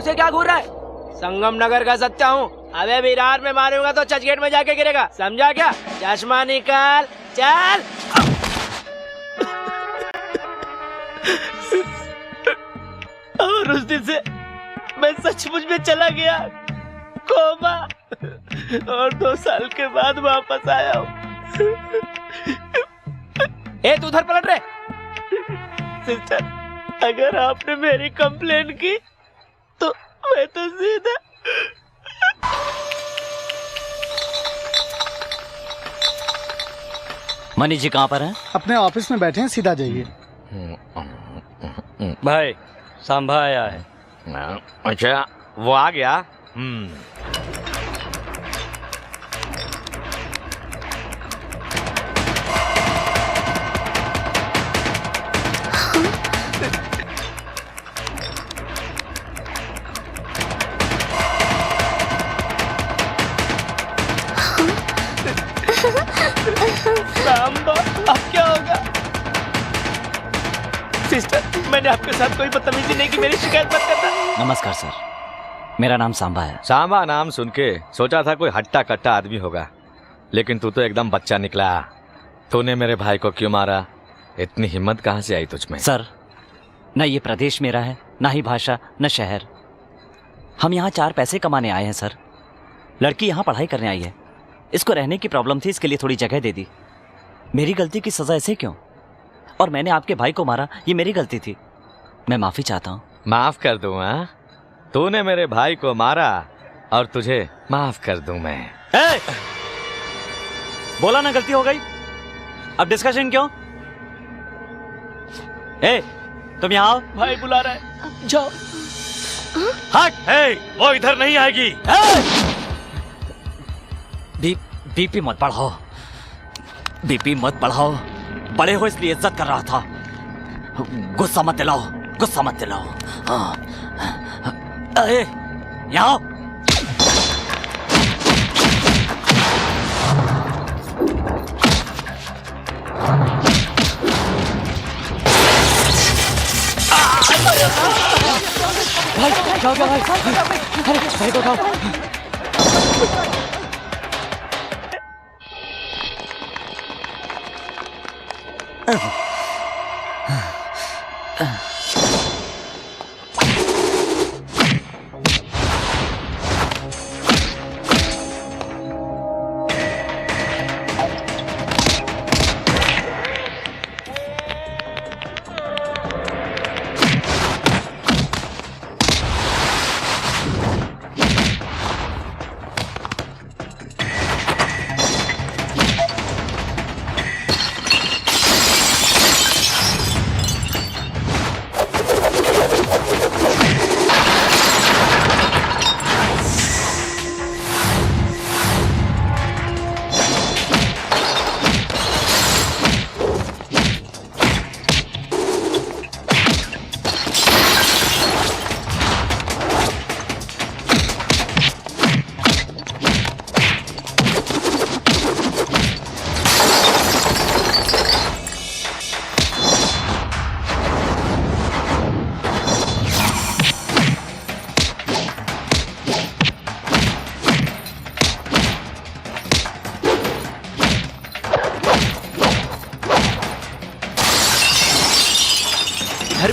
ऐसे क्या घूर रहा है? संगम नगर का सच्चा हूँ। अबे विरार में मारूंगा तो चर्चगेट में जाके गिरेगा, समझा क्या? चश्मा निकाल, चल। और उस दिन से मैं सचमुच में चला गया कोमा, और 2 साल के बाद वापस आया हूँ। ए तू उधर पलट रहे। सिस्टर, अगर आपने मेरी कंप्लेन की तो मैं तो सीधा। मनीष जी कहाँ पर हैं? अपने ऑफिस में बैठे हैं, सीधा जाइए। भाई सांभा आया है। अच्छा, वो आ गया। सांबा, अब क्या होगा? सिस्टर, मैंने आपके साथ कोई बदतमीजी नहीं की, मेरी शिकायत मत करना। नमस्कार सर, मेरा नाम सांबा है। सांबा नाम सुन के सोचा था कोई हट्टा कट्टा आदमी होगा, लेकिन तू तो एकदम बच्चा निकला। तूने मेरे भाई को क्यों मारा? इतनी हिम्मत कहाँ से आई तुझ में? सर, न ये प्रदेश मेरा है, न ही भाषा, न शहर। हम यहाँ 4 पैसे कमाने आए हैं सर। लड़की यहाँ पढ़ाई करने आई है, इसको रहने की प्रॉब्लम थी, इसके लिए थोड़ी जगह दे दी। मेरी गलती की सजा ऐसे क्यों? और मैंने आपके भाई को मारा, ये मेरी गलती थी, मैं माफी चाहता हूँ। माफ कर दूं? हाँ, तूने मेरे भाई को मारा और तुझे माफ कर दूं मैं। बोला ना गलती हो गई, अब डिस्कशन क्यों? तुम यहाँ आओ। भाई बुला रहा है, जाओ। हट! वो इधर नहीं आएगी। बीपी मत बढ़ाओ, बीपी मत बढ़ाओ। बड़े हो इसलिए इज्जत कर रहा था। गुस्सा मत दिलाओ, गुस्सा मत दिलाओ। यहाँ आओ। भाई क्या भाई? अरे भाई को उठाओ।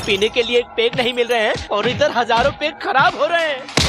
पीने के लिए एक पेग नहीं मिल रहे हैं और इधर हजारों पेग खराब हो रहे हैं।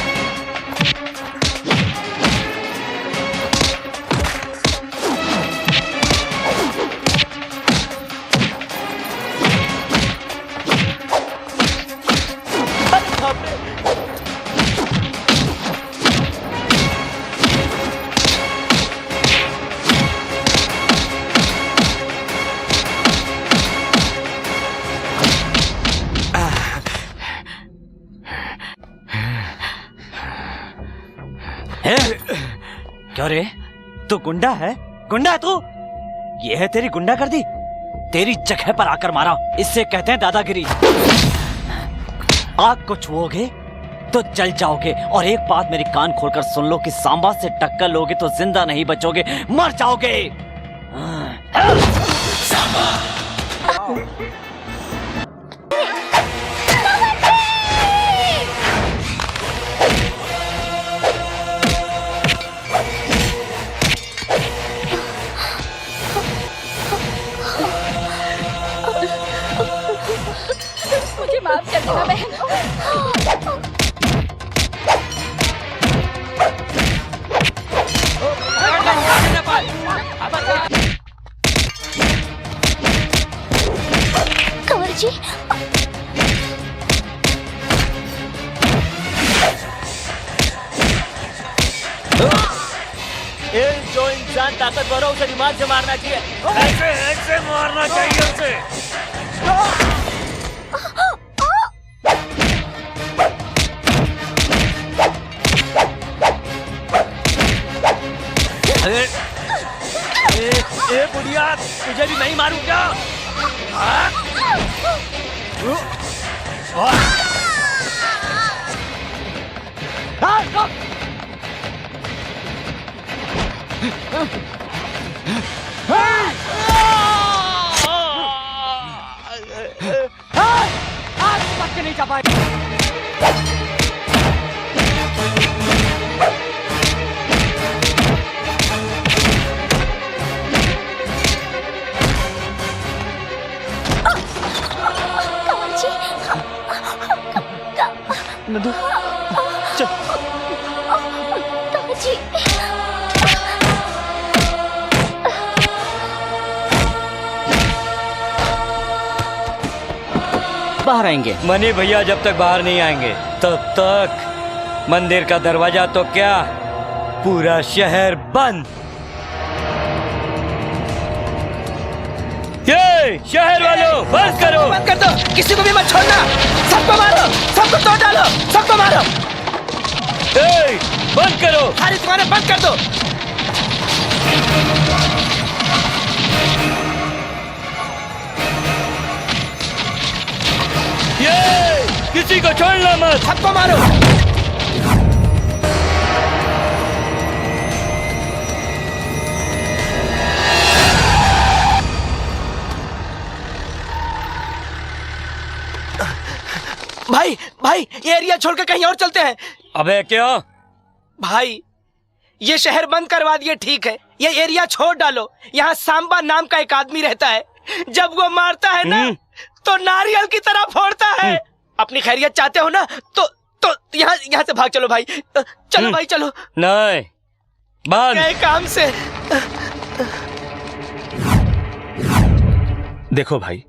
क्यों रे, तू गुंडा है? गुंडा है तू? ये है तेरी गुंडागर्दी? तेरी जगह पर आकर मारा, इससे कहते हैं दादागिरी। आग को छुओगे तो जल जाओगे। और एक बात मेरी कान खोलकर सुन लो कि सांबा से टक्कर लोगे तो जिंदा नहीं बचोगे, मर जाओगे। सांबा। इंसान ताकतवर हो उसे दिमाग से मारना चाहिए। ऐसे ऐसे मारना चाहिए उसे। ए बुढ़िया, तुझे भी नहीं मारूं क्या? नहीं जा पाए। नंदू चल। बाहर आएंगे। मनी भैया जब तक बाहर नहीं आएंगे तब तक मंदिर का दरवाजा तो क्या, पूरा शहर बंद। ये शहर वालों बंद करो। बंद कर दो, किसी को भी मत छोड़ना। सबको मारो, सबको तोड़ डालो, सबको मारो। ए, बंद करो। सारी दुकानें बंद कर दो। ये किसी को छोड़ना मत। सबको मारो। भाई भाई, ये एरिया छोड़कर कहीं और चलते हैं। अबे क्यों? भाई ये शहर बंद करवा दिए ठीक है, ये एरिया छोड़ डालो। यहाँ सांबा नाम का एक आदमी रहता है, जब वो मारता है ना तो नारियल की तरह फोड़ता है। अपनी खैरियत चाहते हो ना तो यहाँ से भाग चलो भाई। चलो भाई चलो। नहीं, बंद। गए काम से। देखो भाई,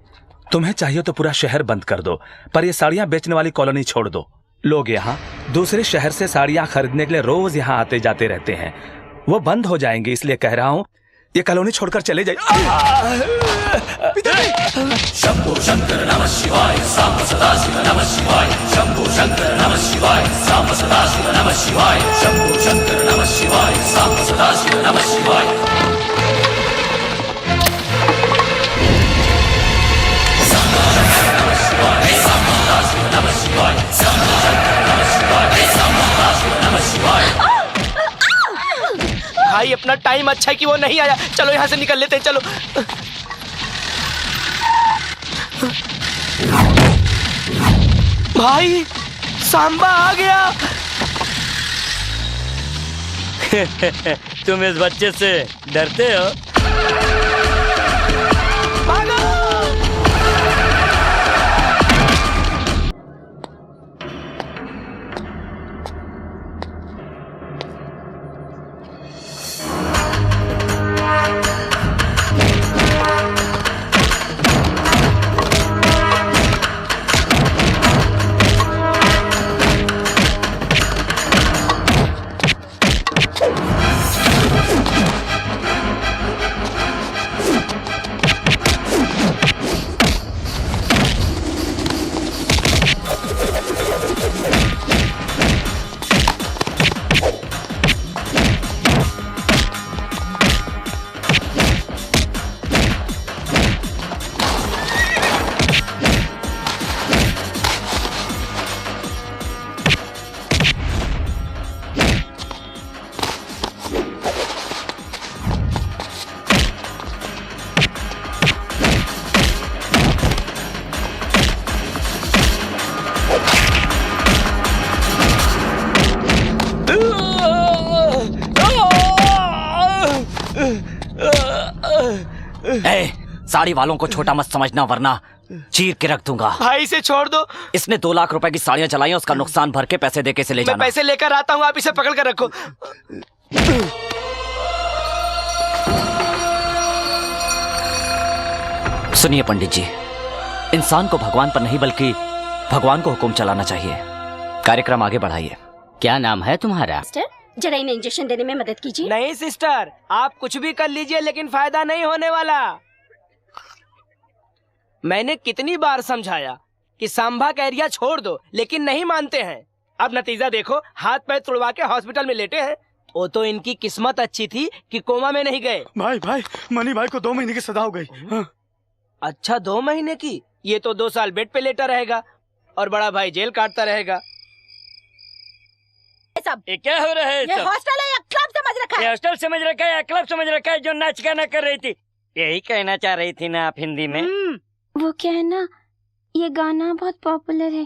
तुम्हें चाहिए तो पूरा शहर बंद कर दो, पर ये साड़ियां बेचने वाली कॉलोनी छोड़ दो। लोग यहाँ दूसरे शहर से साड़ियां खरीदने के लिए रोज यहाँ आते जाते रहते हैं, वो बंद हो जाएंगे। इसलिए कह रहा हूँ ये कॉलोनी छोड़कर चले जाइए। शंभो शंकर नमः शिवाय, सांब सदा शिव नमः शिवाय। शंभो शंकर नमः शिवाय, सांब सदा शिव नमः शिवाय। शंभो शंकर नमः शिवाय, सांब सदा शिव नमः शिवाय। भाई अपना टाइम अच्छा है कि वो नहीं आया। चलो यहाँ से निकल लेते हैं, चलो। भाई सांबा आ गया। तुम इस बच्चे से डरते हो? भागो। साड़ी वालों को छोटा मत समझना, वरना चीर के रख दूंगा। भाई इसे छोड़ दो। इसने 2 लाख रुपए की साड़ियां चलाई हैं, उसका नुकसान भर के पैसे दे के इसे ले मैं जाना। पैसे लेकर आता हूँ, आप इसे पकड़ कर रखो। सुनिए पंडित जी, इंसान को भगवान पर नहीं बल्कि भगवान को हुक्म चलाना चाहिए। कार्यक्रम आगे बढ़ाइए। क्या नाम है तुम्हारा? जरा इन्हें इंजेक्शन देने में मदद कीजिए। नहीं सिस्टर, आप कुछ भी कर लीजिए लेकिन फायदा नहीं होने वाला। मैंने कितनी बार समझाया कि सांभा का एरिया छोड़ दो, लेकिन नहीं मानते हैं। अब नतीजा देखो, हाथ पैर तुड़वा के हॉस्पिटल में लेटे हैं। वो तो इनकी किस्मत अच्छी थी कि कोमा में नहीं गए। भाई मनी भाई को 2 महीने की सजा हो गई। हाँ। अच्छा 2 महीने की? ये तो 2 साल बेड पे लेटा रहेगा और बड़ा भाई जेल काटता रहेगा। सब ये क्या हो रहा है? ये हॉस्टल है या क्लब समझ रखा ये है? हॉस्टल समझ रखा है या क्लब समझ रखा है जो नाच गाना कर रही थी? यही कहना चाह रही थी ना आप हिंदी में? वो क्या है ना, ये गाना बहुत पॉपुलर है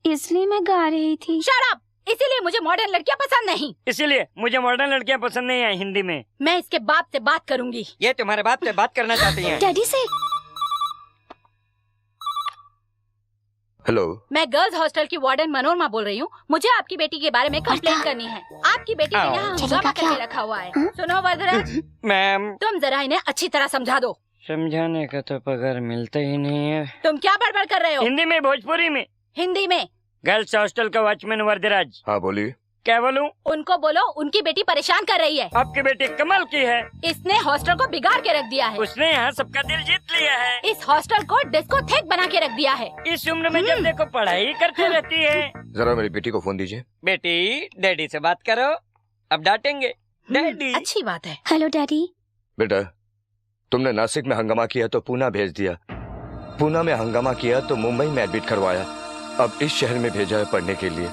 इसलिए मैं गा रही थी। Shut up! इसीलिए मुझे मॉडर्न लड़कियां पसंद नहीं। इसीलिए मुझे मॉडर्न लड़कियां पसंद नहीं है हिंदी में। मैं इसके बाप से बात करूंगी। ये तुम्हारे बाप से बात करना चाहती हैं? डैडी से। हेलो, मैं गर्ल्स हॉस्टल की वार्डन मनोरमा बोल रही हूँ। मुझे आपकी बेटी के बारे में कंप्लेन करनी है। आपकी बेटी ने यहाँ हंगामा करके रखा हुआ है। सुनो वरदराज, मैम तुम जरा इन्हें अच्छी तरह समझा दो। समझाने का तो पगार मिलता ही नहीं है। तुम क्या बड़बड़ कर रहे हो? हिंदी में, भोजपुरी में? हिंदी में। गर्ल्स हॉस्टल का वॉचमैन वरदराज। हाँ बोलिए। क्या बोलूं? उनको बोलो उनकी बेटी परेशाान कर रही है। आपकी बेटी कमाल की है। इसने हॉस्टल को बिगाड़ के रख दिया है। उसने यहाँ सबका दिल जीत लिया है। इस हॉस्टल को डिस्को थेक बना के रख दिया है। इस उम्र में जब देखो पढ़ाई करती रहती है। जरा मेरी बेटी को फोन दीजिए। बेटी, डैडी से बात करो। अब डांटेंगे डैडी। अच्छी बात है। Hello daddy. बेटा, तुमने नासिक में हंगामा किया तो पूना भेज दिया, पूना में हंगामा किया तो मुंबई में एडमिट करवाया, अब इस शहर में भेजा है पढ़ने के लिए।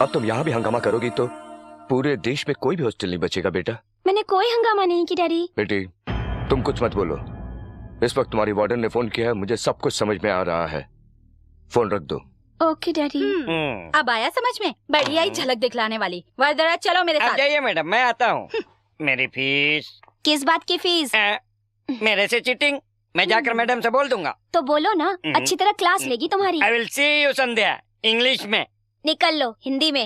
अब तुम यहाँ भी हंगामा करोगी तो पूरे देश में कोई भी हॉस्टल नहीं बचेगा बेटा। मैंने कोई हंगामा नहीं की डैडी। बेटी, तुम कुछ मत बोलो। इस वक्त तुम्हारी वार्डन ने फोन किया है, मुझे सब कुछ समझ में आ रहा है। फोन रख दो। Okay daddy. अब आया समझ में? बढ़िया ही झलक दिखलाने वाली। वरदराज चलो मेरे आप साथ। जाइए मैडम, मैं आता हूँ। मेरी फीस? किस बात की फीस? मेरे से चीटिंग? मैं जाकर मैडम से बोल दूंगा। तो बोलो ना, अच्छी तरह क्लास लेगी तुम्हारी। I will see you Sandhya, English में। निकल लो हिंदी में।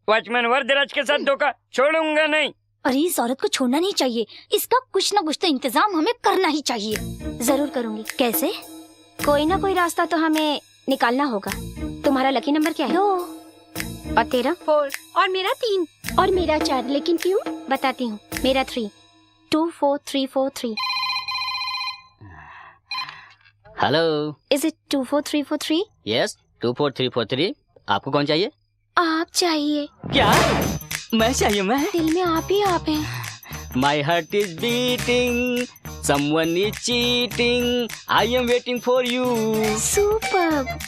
वॉचमैन वरदराज के साथ धोखा छोड़ूंगा नहीं। अरे इस औरत को छोड़ना नहीं चाहिए, इसका कुछ न कुछ तो इंतजाम हमें करना ही चाहिए। जरूर करूंगी। कैसे? कोई ना कोई रास्ता तो हमें निकालना होगा। तुम्हारा लकी नंबर क्या है? 2। और तेरा? 4। और मेरा 3। और मेरा 4। लेकिन क्यों? बताती हूँ। मेरा 3। 24343। Hello, is it 24343? यस 24343। आपको कौन चाहिए? आप चाहिए। क्या? मैं चाहिए? मैं? दिल में आप ही आप हैं। My heart is beating, someone is cheating, I am waiting for you. Superb.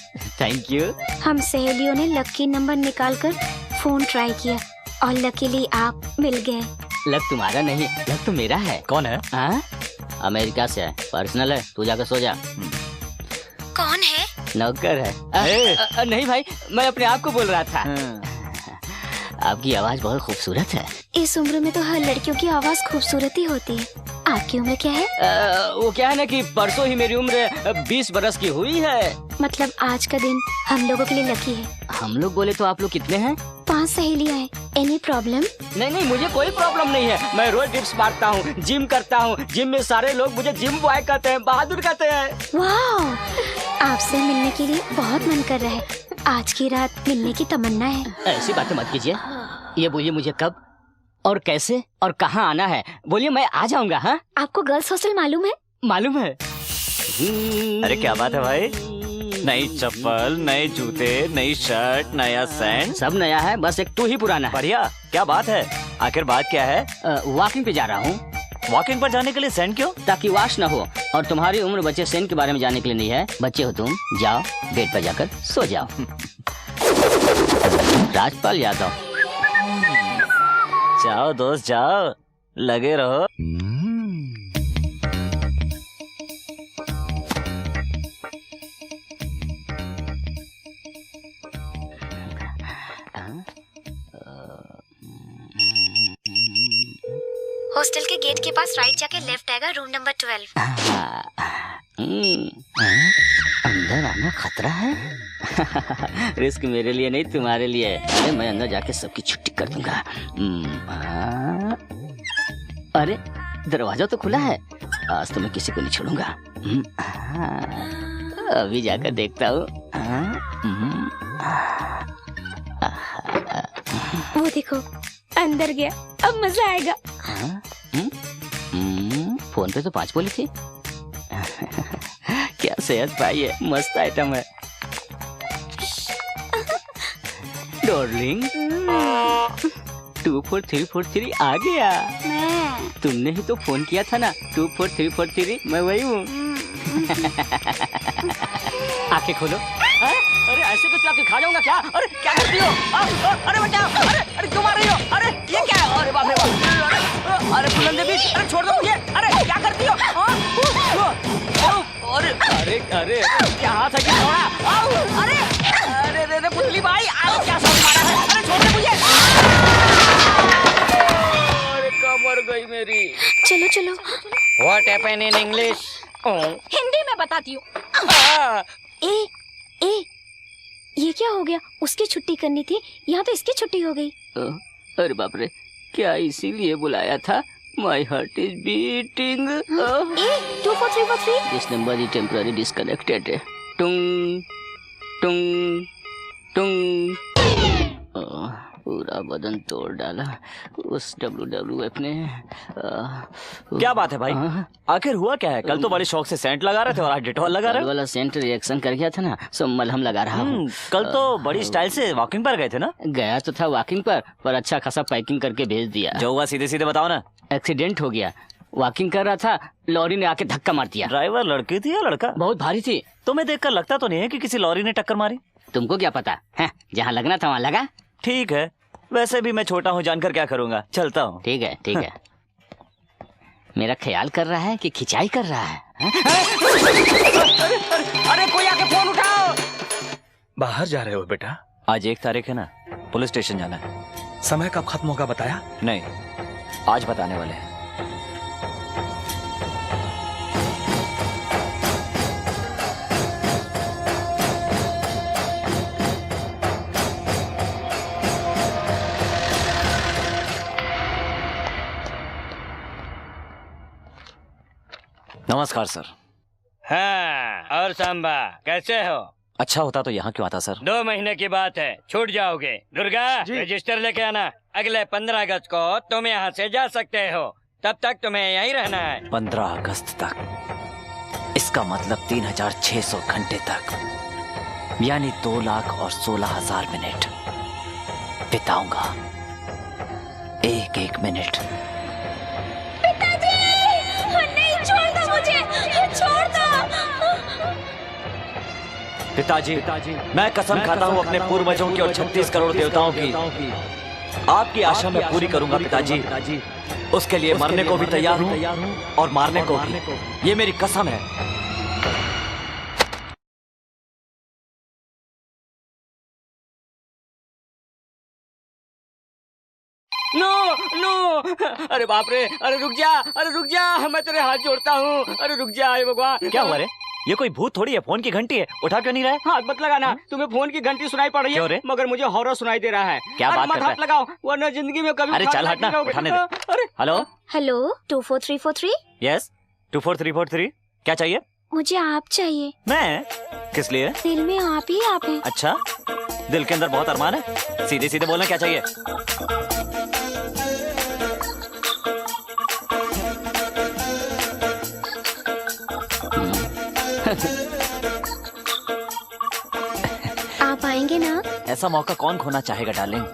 Thank you. हम सहेलियों ने लकी नंबर निकालकर फोन ट्राई किया और लकीली आप मिल गए। लक तुम्हारा नहीं, लक तो मेरा है। कौन है? हाँ? अमेरिका से है, पर्सनल है, तू जाकर सो जा। कौन है? नौकर है। नहीं भाई, मैं अपने आप को बोल रहा था। आपकी आवाज बहुत खूबसूरत है। इस उम्र में तो हर लड़कियों की आवाज खूबसूरत ही होती है। आपकी उम्र क्या है? वो क्या है ना कि परसों ही मेरी उम्र 20 बरस की हुई है। मतलब आज का दिन हम लोगों के लिए लकी है। हम लोग बोले तो आप लोग कितने हैं? 5 सहेलियां हैं। Any problem? नहीं, मुझे कोई प्रॉब्लम नहीं है। मैं रोज डिप्स मारता हूँ, जिम करता हूँ। जिम में सारे लोग मुझे जिम बॉय कहते हैं, बहादुर कहते हैं। वाह, आपसे मिलने के लिए बहुत मन कर रहा है। आज की रात मिलने की तमन्ना है। ऐसी बातें मत कीजिए। ये बोलिए मुझे कब और कैसे और कहाँ आना है? बोलिए, मैं आ जाऊंगा। हाँ? आपको गर्ल्स हॉस्टल मालूम है? मालूम है। अरे क्या बात है भाई, नई चप्पल, नए जूते, नई शर्ट, नया सैंड, सब नया है, बस एक तू ही पुराना है। बढ़िया। क्या बात है? आखिर बात क्या है? वॉकिंग पे जा रहा हूँ। वॉकिंग पर जाने के लिए सैंड क्यों? ताकि वॉश न हो। और तुम्हारी उम्र बच्चे सैंड के बारे में जानने के लिए नहीं है। बच्चे हो तुम, जाओ बेड पर जाकर सो जाओ। राजपाल यादव। जाओ दोस्त जाओ, लगे रहो। हॉस्टल के गेट के पास राइट जाके लेफ्ट आएगा, रूम नंबर 12। अंदर आना खतरा है। रिस्क मेरे लिए नहीं, तुम्हारे लिए। अरे मैं अंदर जाके सबकी छुट्टी कर दूंगा। अरे दरवाजा तो खुला है, आज तो मैं किसी को नहीं छोड़ूंगा। अभी जाकर देखता हूँ। वो देखो अंदर गया, अब मजा आएगा। फोन पे तो 5 बोली थी। क्या सेहत भाई है, मस्त आइटम है। डार्लिंग 24343 आ गया। तुमने ही तो फोन किया था ना, 24343, मैं वही हूँ। आंखें खोलो। अरे ऐसे कुछ आके खा जाऊंगा क्या? अरे क्या करती हो? अरे बचाओ! अरे क्यों मार रही हो? अरे ये क्या है? अरे बाप रे बाप! अरे फूलन देवी, अरे छोड़ दो मुझे! अरे क्या करती हो? अरे अरे अरे क्या हाथ है कि थोड़ा? अरे अरे अरे पुतली भाई, अरे क्या सब मारा है? अरे छोड़ दे मुझे! अरे कमर गई मेरी। चलो चलो। What happened in English? Hindi में बताती हूँ। ए ए ये क्या हो गया? उसकी छुट्टी करनी थी, यहाँ तो इसकी छुट्टी हो गई। अरे बाप रे, क्या इसीलिए बुलाया था? My heart is beating. 24343। This number is temporarily disconnected. टुंग टुंग टुंग। पूरा बदन तोड़ डाला उस WWF ने। क्या बात है भाई, आखिर हुआ क्या है? कल तो बड़े शौक से सेंट लगा रहे थे और आज डिटॉल लगा रहे हो। वाला सेंट रिएक्शन कर गया था ना, सो मलहम लगा रहा हूँ। कल तो बड़ी स्टाइल से वॉकिंग पर गए थे ना? गया तो था वॉकिंग पर अच्छा खासा पैकिंग करके भेज दिया। जो हुआ सीधे सीधे बताओ ना। एक्सीडेंट हो गया। वॉकिंग कर रहा था, लॉरी ने आके धक्का मार दिया। ड्राइवर लड़की थी या लड़का? बहुत भारी थी। तुम्हें देखकर लगता तो नहीं है कि किसी लॉरी ने टक्कर मारी। तुमको क्या पता है? जहाँ लगना था वहाँ लगा। ठीक है, वैसे भी मैं छोटा हूँ, जानकर क्या करूँगा, चलता हूँ। ठीक है ठीक है। मेरा ख्याल कर रहा है कि खिंचाई कर रहा है। अरे कोई आके फोन उठाओ। बाहर जा रहे हो बेटा? आज 1 तारीख है ना, पुलिस स्टेशन जाना है। समय कब खत्म होगा बताया? नहीं, आज बताने वाले हैं। नमस्कार सर। हाँ, और सांबा कैसे हो? अच्छा होता तो यहाँ क्यों आता सर? 2 महीने की बात है, छूट जाओगे। दुर्गा, रजिस्टर लेके आना। अगले 15 अगस्त को तुम यहाँ से जा सकते हो, तब तक तुम्हें यहीं रहना है। 15 अगस्त तक? इसका मतलब 3600 घंटे तक, यानी 2,16,000 मिनट बिताऊंगा। एक मिनट। पिताजी, मैं कसम खाता हूँ अपने पूर्वजों की और 36 करोड़ देवताओं की, आपकी आशा मैं पूरी करूंगा पिताजी। उसके लिए मरने को भी तैयार हूँ और मारने को भी, ये मेरी कसम है। नो नो, अरे बाप रे, अरे रुक जा, मैं तेरे हाथ जोड़ता हूँ। अरे रुक जा, हे भगवान। क्या हुआ रे? ये कोई भूत थोड़ी है, फोन की घंटी है, उठा क्यों नहीं रहा है? हाथ मत लगाना, तुम्हें फोन की घंटी सुनाई पड़ रही है, मगर मुझे हॉरर सुनाई दे रहा है। क्या बात मत करता है? हाथ लगाओ, वरना जिंदगी में कभी। अरे चल हटना, उठाने दे। अरे हेलो हेलो 24343। यस 24343, क्या चाहिए? मुझे आप चाहिए। मैं? किस लिए? दिल में आप ही आप हैं। अच्छा, दिल के अंदर बहुत अरमान है? सीधे सीधे बोलना, क्या चाहिए? आप आएंगे ना? ऐसा मौका कौन खोना चाहेगा डार्लिंग,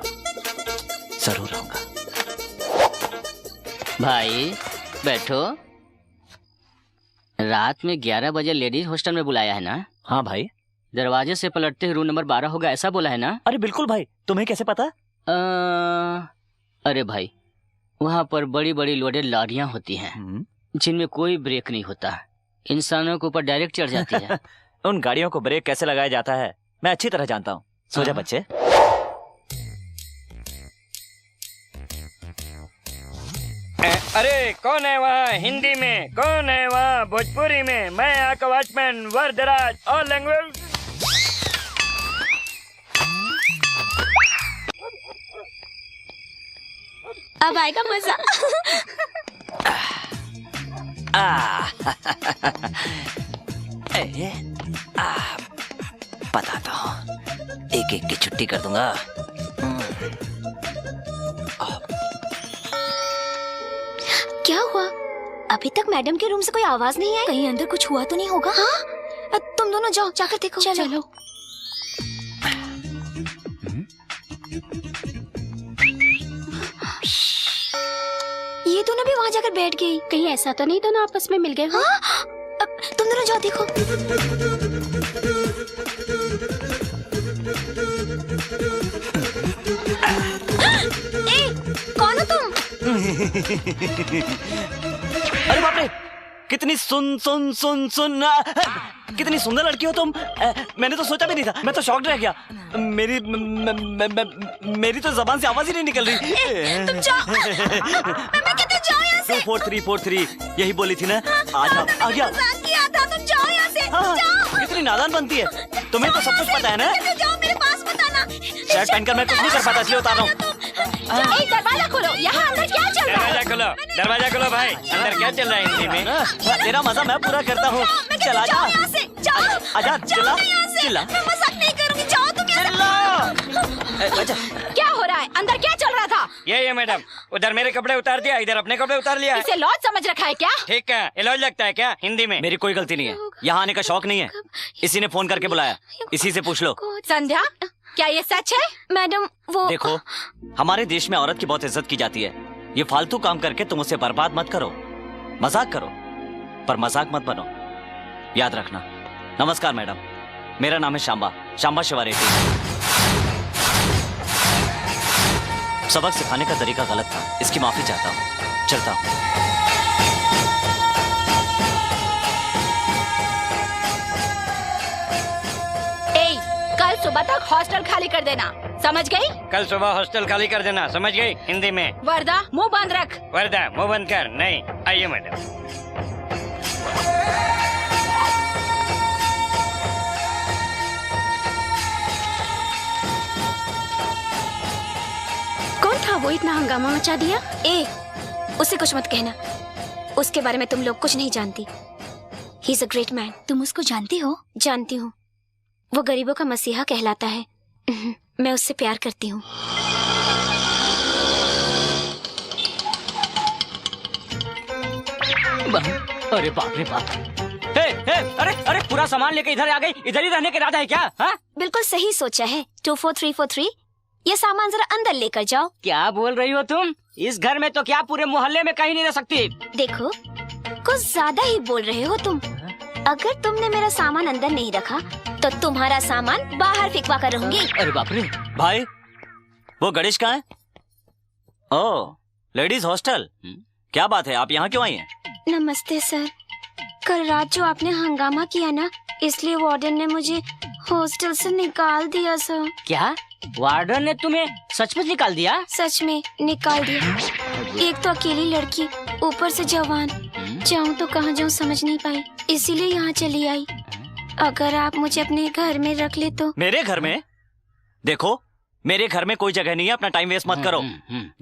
जरूर आऊंगा। भाई बैठो। रात में 11 बजे लेडीज हॉस्टल में बुलाया है ना? हाँ भाई। दरवाजे से पलटते रूम नंबर 12 होगा, ऐसा बोला है ना? अरे बिल्कुल भाई, तुम्हें कैसे पता? अरे भाई, वहाँ पर बड़ी बड़ी लोडेड लॉरियां होती हैं, जिनमें कोई ब्रेक नहीं होता, इंसानों के ऊपर डायरेक्ट चढ़ जाती है। उन गाड़ियों को ब्रेक कैसे लगाया जाता है मैं अच्छी तरह जानता हूँ। सो जा बच्चे। अरे कौन है वहाँ? हिंदी में कौन है वहाँ? भोजपुरी में मैं आपका वॉचमैन वरदराज, और लैंग्वेज। अब आएगा मजा। बताता हूँ, एक एक की छुट्टी कर दूंगा। क्या हुआ? अभी तक मैडम के रूम से कोई आवाज नहीं आई। कहीं अंदर कुछ हुआ तो नहीं होगा? हाँ, तुम दोनों जाओ, जाकर देखो। चलो। ये दोनों भी वहाँ जाकर बैठ गई। कहीं ऐसा तो नहीं दोनों आपस में मिल गए? हाँ, तुम दोनों जाओ देखो। ए, कौन हो तुम? अरे बाप रे, कितनी कितनी सुंदर लड़की हो तुम। मैंने तो सोचा भी नहीं था, मैं तो शॉक्ड रह गया। मेरी तो जबान से आवाज ही नहीं निकल रही। तुम जाओ। मैं कहती हूँ जाओ यहाँ से। 4343 यही बोली थी ना। आ जाओ, आ गया। मजाक किया था, तुम जाओ यहाँ से। हाँ, जाओ। कितनी नादान बनती है। तुम्हें तो सब कुछ पता है ना। जाओ, मेरे पास बताना। शर्ट पहनकर मैं कुछ नहीं कर पाता, इसलिए उतार रहा हूँ। दरवाजा खोलो, यहाँ अंदर क्या चल रहा है? दरवाजा खोलो भाई, अंदर क्या चल रहा है हिंदी में? तेरा मजा मैं पूरा करता हूँ। चला जा, आजा, चिल्ला चिल्ला। मैं मजाक नहीं करूँगी, जाओ तुम यहाँ से। क्या हो रहा है? अंदर क्या चल रहा था? ये मैडम, उधर मेरे कपड़े उतार दिया, इधर अपने कपड़े उतार लिया। इसे लॉज समझ रखा है क्या? ठीक है, ये लॉज लगता है क्या हिंदी में? मेरी कोई गलती नहीं है, यहाँ आने का शौक नहीं है। इसी ने फोन करके बुलाया, इसी से पूछ लो। संध्या, क्या ये सच है? मैडम वो देखो, हमारे देश में औरत की बहुत इज्जत की जाती है। ये फालतू काम करके तुम उसे बर्बाद मत करो। मजाक करो, पर मजाक मत बनो, याद रखना। नमस्कार मैडम, मेरा नाम है शांबा शिवा रेड्डी। सबक सिखाने का तरीका गलत था, इसकी माफी चाहता हूँ। चलता हूँ। कल सुबह तक हॉस्टल खाली कर देना, समझ गई? कल सुबह हॉस्टल खाली कर देना, समझ गई हिंदी में? वर्दा, मुंह बंद रख। वर्दा, मुंह बंद कर। नहीं, आइए मैडम। कौन था वो, इतना हंगामा मचा दिया? उसे कुछ मत कहना, उसके बारे में तुम लोग कुछ नहीं जानती। ही इज अ ग्रेट मैन। तुम उसको जानती हो? जानती हूँ, वो गरीबों का मसीहा कहलाता है। मैं उससे प्यार करती हूँ। अरे बाप रे बाप। अरे पूरा सामान लेके इधर आ गई। इधर ही रहने का इरादा है क्या? हाँ, बिल्कुल सही सोचा है। 24343, ये सामान जरा अंदर लेकर जाओ। क्या बोल रही हो तुम? इस घर में तो क्या, पूरे मोहल्ले में कहीं नहीं रह सकती। देखो, कुछ ज्यादा ही बोल रहे हो तुम। अगर तुमने मेरा सामान अंदर नहीं रखा तो तुम्हारा सामान बाहर फेंकवा कर रहूंगी। अरे बाप रे। भाई, वो गणेश कहाँ है? ओह, लेडीज हॉस्टल। क्या बात है, आप यहाँ क्यों आई हैं? नमस्ते सर, कल रात जो आपने हंगामा किया ना, इसलिए वार्डन ने मुझे हॉस्टल से निकाल दिया सर। क्या? वार्डन ने तुम्हें सचमुच निकाल दिया? सच में निकाल दिया। एक तो अकेली लड़की, ऊपर से जवान, जाऊं तो कहाँ जाऊं समझ नहीं पाई, इसीलिए यहाँ चली आई। अगर आप मुझे अपने घर में रख ले तो। मेरे घर में? देखो, मेरे घर में कोई जगह नहीं है, अपना टाइम वेस्ट मत करो,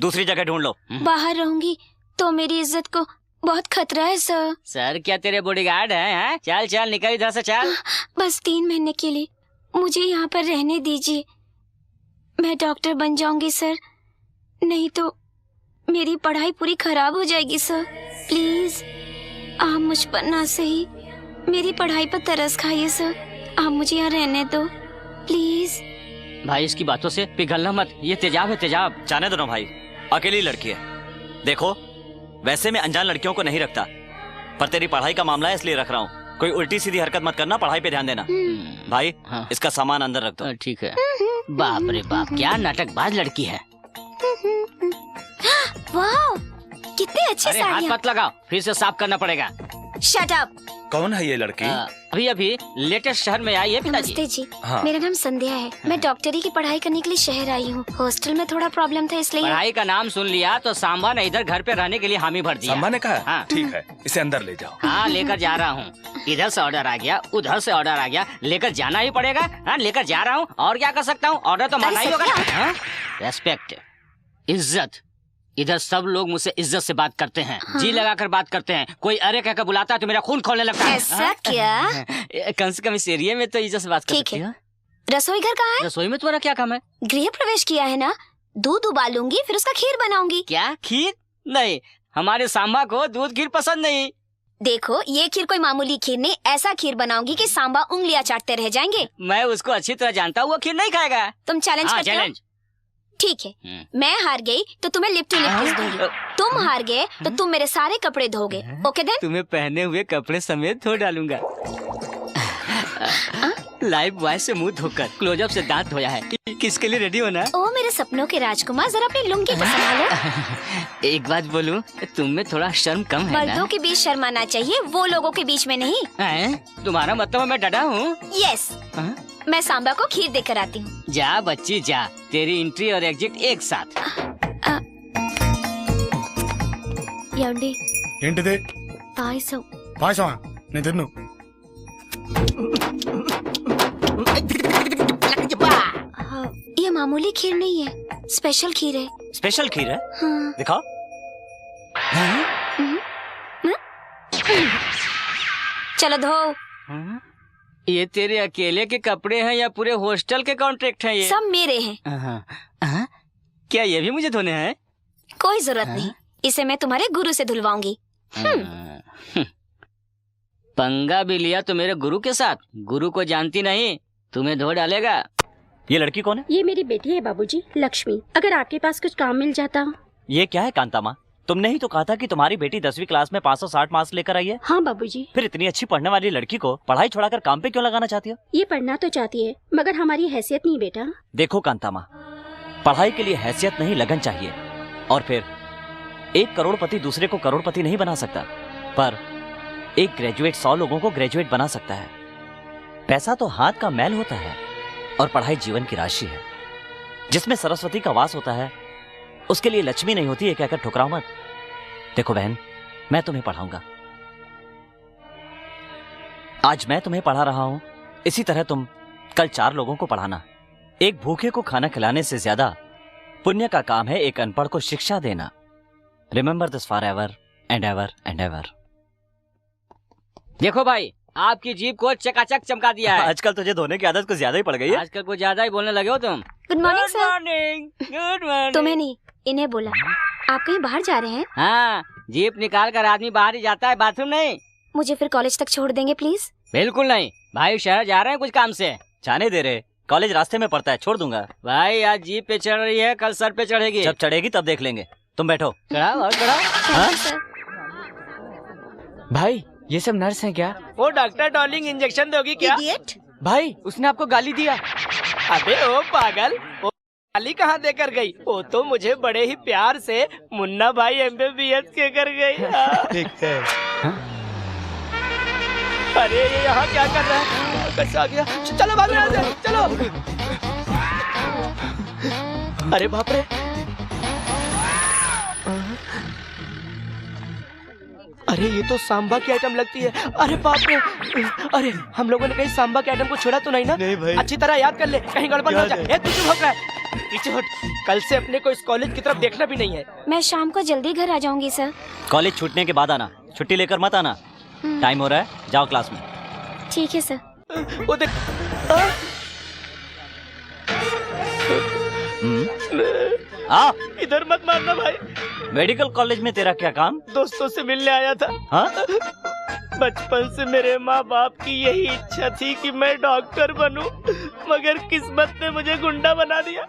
दूसरी जगह ढूंढ लो। बाहर रहूंगी तो मेरी इज्जत को बहुत खतरा है सर। सर क्या तेरे बॉडीगार्ड हैं? चल चल निकल इधर से, चल। बस 3 महीने के लिए मुझे यहाँ पर रहने दीजिए। मैं डॉक्टर बन जाऊंगी सर, नहीं तो मेरी पढ़ाई पूरी खराब हो जाएगी सर। प्लीज आप मुझ पर ना सही मेरी पढ़ाई पर तरस खाइए सर। आप मुझे यहाँ रहने दो प्लीज। भाई इसकी बातों से पिघलना मत, ये तेजाब है, तेजाब। जाने दो ना भाई, अकेली लड़की है। देखो, वैसे मैं अनजान लड़कियों को नहीं रखता, पर तेरी पढ़ाई का मामला है इसलिए रख रहा हूँ। कोई उल्टी सीधी हरकत मत करना, पढ़ाई पे ध्यान देना। भाई, हाँ। इसका सामान अंदर रख दो। ठीक है। बाप रे बाप, क्या नाटकबाज लड़की है। वाह, कितने अच्छे अरे हाथ साड़ियाँ। मत लगाओ, फिर से साफ करना पड़ेगा। Shut up. कौन है ये लड़की? अभी अभी लेटेस्ट शहर में आई है पिताजी। नमस्ते जी, हाँ। मेरा नाम संध्या है। मैं डॉक्टरी की पढ़ाई करने के लिए शहर आई हूँ। हॉस्टल में थोड़ा प्रॉब्लम था इसलिए। पढ़ाई का नाम सुन लिया तो सांबा ने इधर घर पे रहने के लिए हामी भर दिया। सम्मा ने कहा? हाँ। ठीक है, इसे अंदर ले जाओ। हाँ, लेकर जा रहा हूँ। इधर से ऑर्डर आ गया, उधर से ऑर्डर आ गया, लेकर जाना ही पड़ेगा। हाँ, लेकर जा रहा हूँ, और क्या कर सकता हूँ? ऑर्डर तो मानना ही होगा। रेस्पेक्ट, इज्जत। इधर सब लोग मुझसे इज्जत से बात करते हैं, जी लगाकर बात करते हैं। कोई अरे कहकर बुलाता है तो मेरा खून खोलने लगता है। ऐसा क्या? कम से कम इस एरिया में तो इज्जत से बात कर ठीक सकती है। है। रसोई घर कहाँ है? रसोई में तुम्हारा क्या काम है? गृह प्रवेश किया है ना, दूध उबालूंगी फिर उसका खीर बनाऊंगी। क्या खीर? नहीं, हमारे सांबा को दूध खीर पसंद नहीं। देखो ये खीर कोई मामूली खीर नहीं, ऐसा खीर बनाऊंगी कि सांबा उंगलियां चाटते रह जाएंगे। मैं उसको अच्छी तरह जानता हूँ, वो खीर नहीं खाएगा। तुम चैलेंज हाँ, करते हो? चैलेंज। ठीक है, मैं हार गई तो तुम्हें लिप टू लिप किस दूंगी। तुम हार गए तो तुम मेरे सारे कपड़े धोगे। Okay then? तुम्हें पहने हुए कपड़े समेत धो डालूंगा। लाइव बॉय से मुंह धोकर क्लोजअप से दांत धोया है। किसके लिए रेडी होना? ओ मेरे सपनों के राजकुमार, जरा अपनी लुंगी को संभालो। एक बात बोलूं, तुम में थोड़ा शर्म कम है ना? मर्दों के बीच शर्म आना चाहिए, वो लोगों के बीच में नहीं। तुम्हारा मतलब मैं डरा हूँ? यस, मैं सांबा को खीर देकर आती हूँ। जा बच्ची जा, तेरी एंट्री और एग्जिट एक साथ। యాండి ఏంటిది పాయసం పాయసమా నేను తిన్ను ये मामूली खीर नहीं है, स्पेशल खीर है। स्पेशल खीर है? हाँ। दिखाओ। चलो धो। ये तेरे अकेले के कपड़े हैं या पूरे हॉस्टल के कॉन्ट्रैक्ट हैं ये? सब मेरे हैं। क्या ये भी मुझे धोने हैं? कोई जरूरत नहीं, इसे मैं तुम्हारे गुरु से धुलवाऊंगी। पंगा भी लिया तो मेरे गुरु के साथ। गुरु को जानती नहीं, तुम्हें धो डालेगा। ये लड़की कौन है? ये मेरी बेटी है बाबूजी, लक्ष्मी। अगर आपके पास कुछ काम मिल जाता। ये क्या है कांता माँ? तुमने ही तो कहा था कि तुम्हारी बेटी 10वीं क्लास में 560 मार्क्स लेकर आई है। हाँ बाबूजी। फिर इतनी अच्छी पढ़ने वाली लड़की को पढ़ाई छोड़ाकर काम पे क्यों लगाना चाहती हो? ये पढ़ना तो चाहती है, मगर हमारी हैसियत नहीं बेटा। देखो कांता माँ, पढ़ाई के लिए हैसियत नहीं लगन चाहिए। और फिर एक करोड़पति दूसरे को करोड़पति नहीं बना सकता, पर एक ग्रेजुएट 100 लोगों को ग्रेजुएट बना सकता है। पैसा तो हाथ का मैल होता है और पढ़ाई जीवन की राशि है। जिसमें सरस्वती का वास होता है उसके लिए लक्ष्मी नहीं होती है, कहकर ठुकराओ मत। देखो बहन, मैं तुम्हें पढ़ाऊंगा। आज मैं तुम्हें पढ़ा रहा हूं, इसी तरह तुम कल 4 लोगों को पढ़ाना। एक भूखे को खाना खिलाने से ज्यादा पुण्य का काम है एक अनपढ़ को शिक्षा देना। Remember this for ever and ever and ever. देखो भाई, आपकी जीभ को चकाचक चमका दिया है। आजकल तुझे धोने की आदत कुछ ज्यादा ही पड़ गई है। आजकल कुछ ज्यादा ही बोलने लगे हो तुम। Good morning sir. Morning. Good morning. तुम्हें नहीं, इन्हें बोला। आप कहीं बाहर जा रहे हैं? हाँ, जीप निकाल कर आदमी बाहर ही जाता है, बाथरूम नहीं। मुझे फिर कॉलेज तक छोड़ देंगे प्लीज? बिल्कुल नहीं भाई, शहर जा रहे हैं कुछ काम से। जाने दे रहे, कॉलेज रास्ते में पड़ता है, छोड़ दूंगा। भाई आज जीप पे चढ़ रही है, कल सर पे चढ़ेगी। जब चढ़ेगी तब देख लेंगे। तुम बैठो। चढ़ाओ और चढ़ाओ। सर भाई ये सब नर्स हैं क्या? वो डॉक्टर डॉर्लिंग इंजेक्शन दोगी क्या? भाई उसने आपको गाली दिया। अबे ओ पागल, वो गाली कहाँ देकर गई? वो तो मुझे बड़े ही प्यार से मुन्ना भाई MBBS के कर गई। ठीक है। अरे ये यहाँ क्या कर रहा है? कैसे आ गया? चलो भागो यहाँ से, चलो। अरे बाप रे, अरे ये तो सांबा की आइटम लगती है। अरे बाप रे, अरे हम लोगों ने कहीं सांबा के आइटम को छोड़ा तो नहीं ना? नहीं भाई। अच्छी तरह याद कर ले, कहीं गड़बड़ ना हो जाए। ए, तू चुप हो रहा है, पीछे हट। कल से अपने को इस कॉलेज की तरफ देखना भी नहीं है। मैं शाम को जल्दी घर आ जाऊंगी सर। कॉलेज छूटने के बाद आना, छुट्टी लेकर मत आना। टाइम हो रहा है, जाओ क्लास में। ठीक है सर। वो देख, आ, इधर मत मारना भाई। मेडिकल कॉलेज में तेरा क्या काम? दोस्तों से मिलने आया था। हाँ? बचपन से मेरे माँ बाप की यही इच्छा थी कि मैं डॉक्टर बनूं, मगर किस्मत ने मुझे गुंडा बना दिया।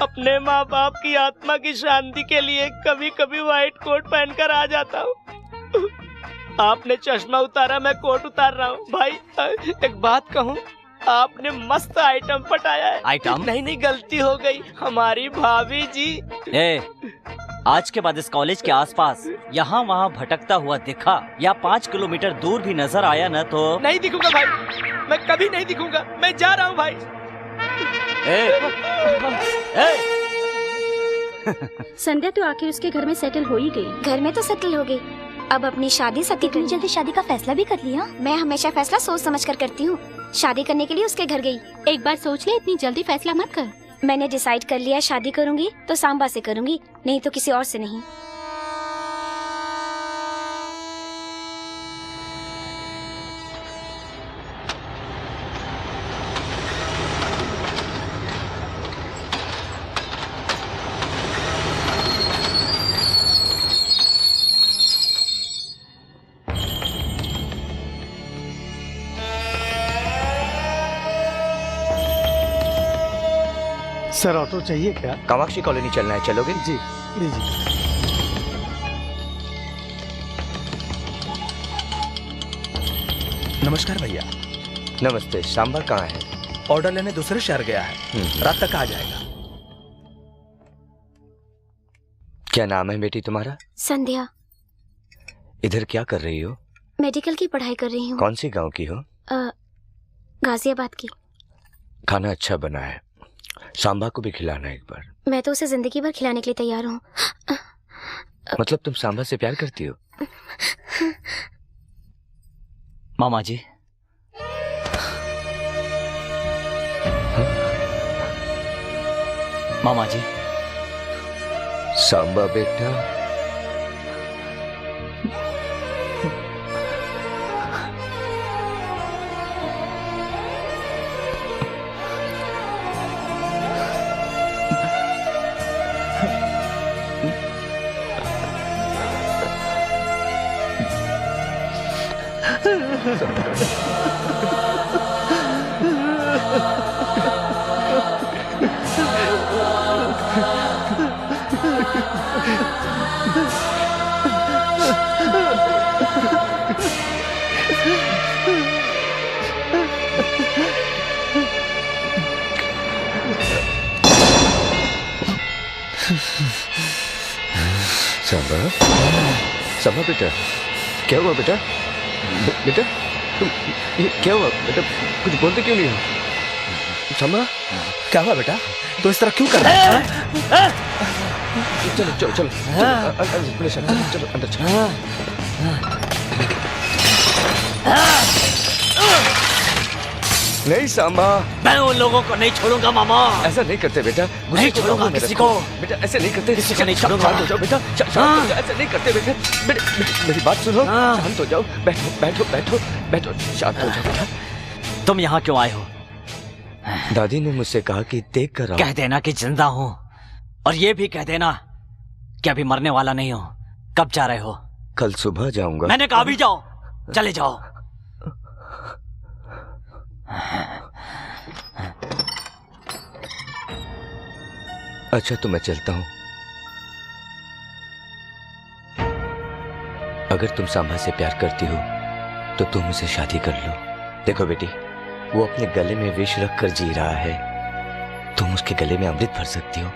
अपने माँ बाप की आत्मा की शांति के लिए कभी कभी व्हाइट कोट पहनकर आ जाता हूँ। आपने चश्मा उतारा, मैं कोट उतार रहा हूँ। भाई एक बात कहूँ, आपने मस्त आइटम पटाया है। आइटम? नहीं, गलती हो गई, हमारी भाभी जी। ए, आज के बाद इस कॉलेज के आसपास यहाँ वहाँ भटकता हुआ दिखा या 5 किलोमीटर दूर भी नजर आया न तो नहीं दिखूंगा भाई, मैं कभी नहीं दिखूंगा। मैं जा रहा हूँ भाई। संध्या तो आखिर उसके घर में सेटल हो ही गई। घर में तो सेटल हो गई, अब अपनी शादी इतनी जल्दी शादी का फैसला भी कर लिया? मैं हमेशा फैसला सोच समझ कर करती हूँ। शादी करने के लिए उसके घर गई। एक बार सोच ले, इतनी जल्दी फैसला मत कर। मैंने डिसाइड कर लिया, शादी करूंगी तो सांबा से करूंगी, नहीं तो किसी और से नहीं। सर ऑटो चाहिए क्या? कामाक्षी कॉलोनी चलना है, चलोगे? जी लीजिए। नमस्कार भैया। नमस्ते। सांबा कहाँ है? ऑर्डर लेने दूसरे शहर गया है, रात तक आ जाएगा। क्या नाम है बेटी तुम्हारा? संध्या। इधर क्या कर रही हो? मेडिकल की पढ़ाई कर रही हूँ। कौन सी गांव की हो? गाजियाबाद की। खाना अच्छा बना है, सांबा को भी खिलाना एक बार। मैं तो उसे जिंदगी भर खिलाने के लिए तैयार हूँ। मतलब तुम सांबा से प्यार करती हो? मामा जी, मामा जी। सांबा बेटा, सांबा, सांबा बेटा, क्या हुआ बेटा? बेटा तुम, ये क्या हुआ बेटा? कुछ बोलते क्यों नहीं हो? सांबा, क्या हुआ बेटा? तो इस तरह क्यों कर रहा है? चलो चलो चलो, चलो अंदर चलो। नहीं सांबा, मैं उन लोगों को नहीं छोड़ूंगा मामा। ऐसा नहीं करते बेटा, नहीं छोड़ूंगा किसी को। बेटा ऐसे नहीं करते, किसी को नहीं छोड़ूंगा। शांत हो जाओ बेटा, शांत हो जाओ, ऐसे नहीं करते बेटा। मेरी बात सुनो, शांत हो जाओ, बैठो बैठो बैठो बैठो, शांत हो जाओ बेटा। तुम यहाँ क्यों आए हो? दादी ने मुझसे कहा कि देख कर आओ। कह देना कि जिंदा हूँ, और ये भी कह देना कि अभी मरने वाला नहीं हो। कब जा रहे हो? कल सुबह जाऊंगा। मैंने कहा अभी जाओ, चले जाओ। अच्छा तो मैं चलता हूँ। अगर तुम सांबा से प्यार करती हो तो तुम उसे शादी कर लो। देखो बेटी, वो अपने गले में विष रख कर जी रहा है, तुम उसके गले में अमृत भर सकती हो।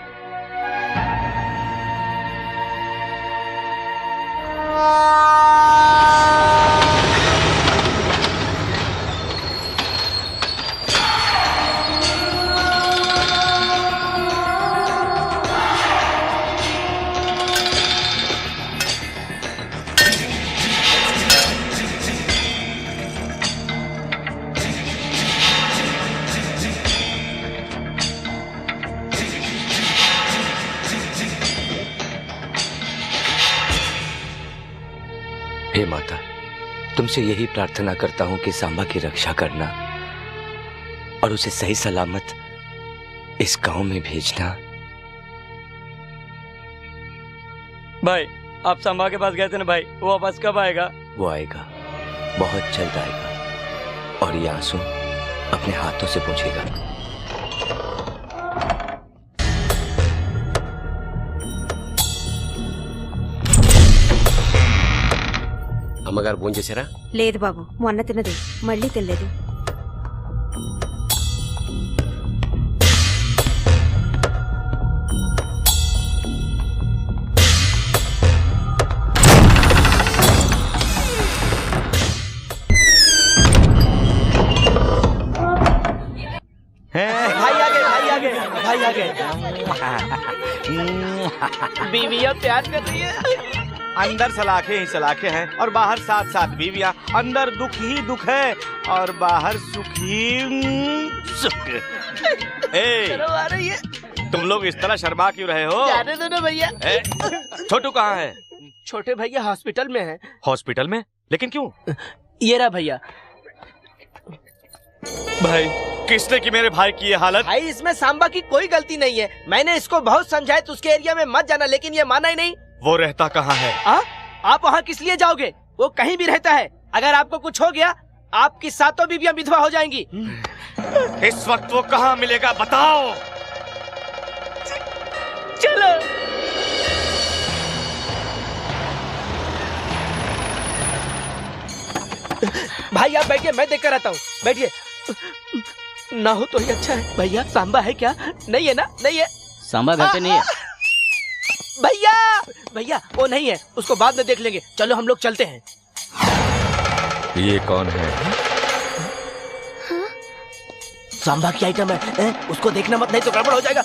हे माता, तुमसे यही प्रार्थना करता हूं कि सांबा की रक्षा करना और उसे सही सलामत इस गांव में भेजना। भाई आप सांबा के पास गए थे ना भाई, वो वापस कब आएगा? वो आएगा, बहुत जल्द आएगा, और ये आंसू अपने हाथों से पोंछेगा। అమ్మగారు భోజనం చేశారా? లేదు బాబు, మొన్న తిన్నది మళ్ళీ తినలేదు. भाई आ गए, भाई आ गए। बीवियां प्यार कर रही है। अंदर सलाखे ही सलाखे हैं और बाहर साथ साथ बीवियां। अंदर दुख ही दुख है और बाहर सुख ही सुख। चलो आ रही है। तुम लोग इस तरह शर्मा क्यों रहे हो? जाने दो ना भैया। छोटू कहाँ है? छोटे भैया हॉस्पिटल में है। हॉस्पिटल में? लेकिन क्यों? ये रहा भैया। भाई किसने की मेरे भाई की ये हालत? भाई इसमें सांबा की कोई गलती नहीं है। मैंने इसको बहुत समझाया तो उसके एरिया में मत जाना, लेकिन ये माना ही नहीं। वो रहता कहाँ है? आप वहाँ किस लिए जाओगे? वो कहीं भी रहता है। अगर आपको कुछ हो गया, आपकी सातों बीवियां विधवा हो जाएंगी। इस वक्त वो कहाँ मिलेगा बताओ? चलो। भाई आप बैठिए, मैं देख कर आता हूँ, बैठिए। ना हो तो ही अच्छा है। भैया सांबा है क्या? नहीं है ना? नहीं है। सांबा घर पे नहीं है। भैया भैया वो नहीं है, उसको बाद में देख लेंगे। चलो हम लोग चलते हैं। ये कौन है? सांबा की आइटम है, उसको देखना मत, नहीं तो गड़बड़ हो जाएगा।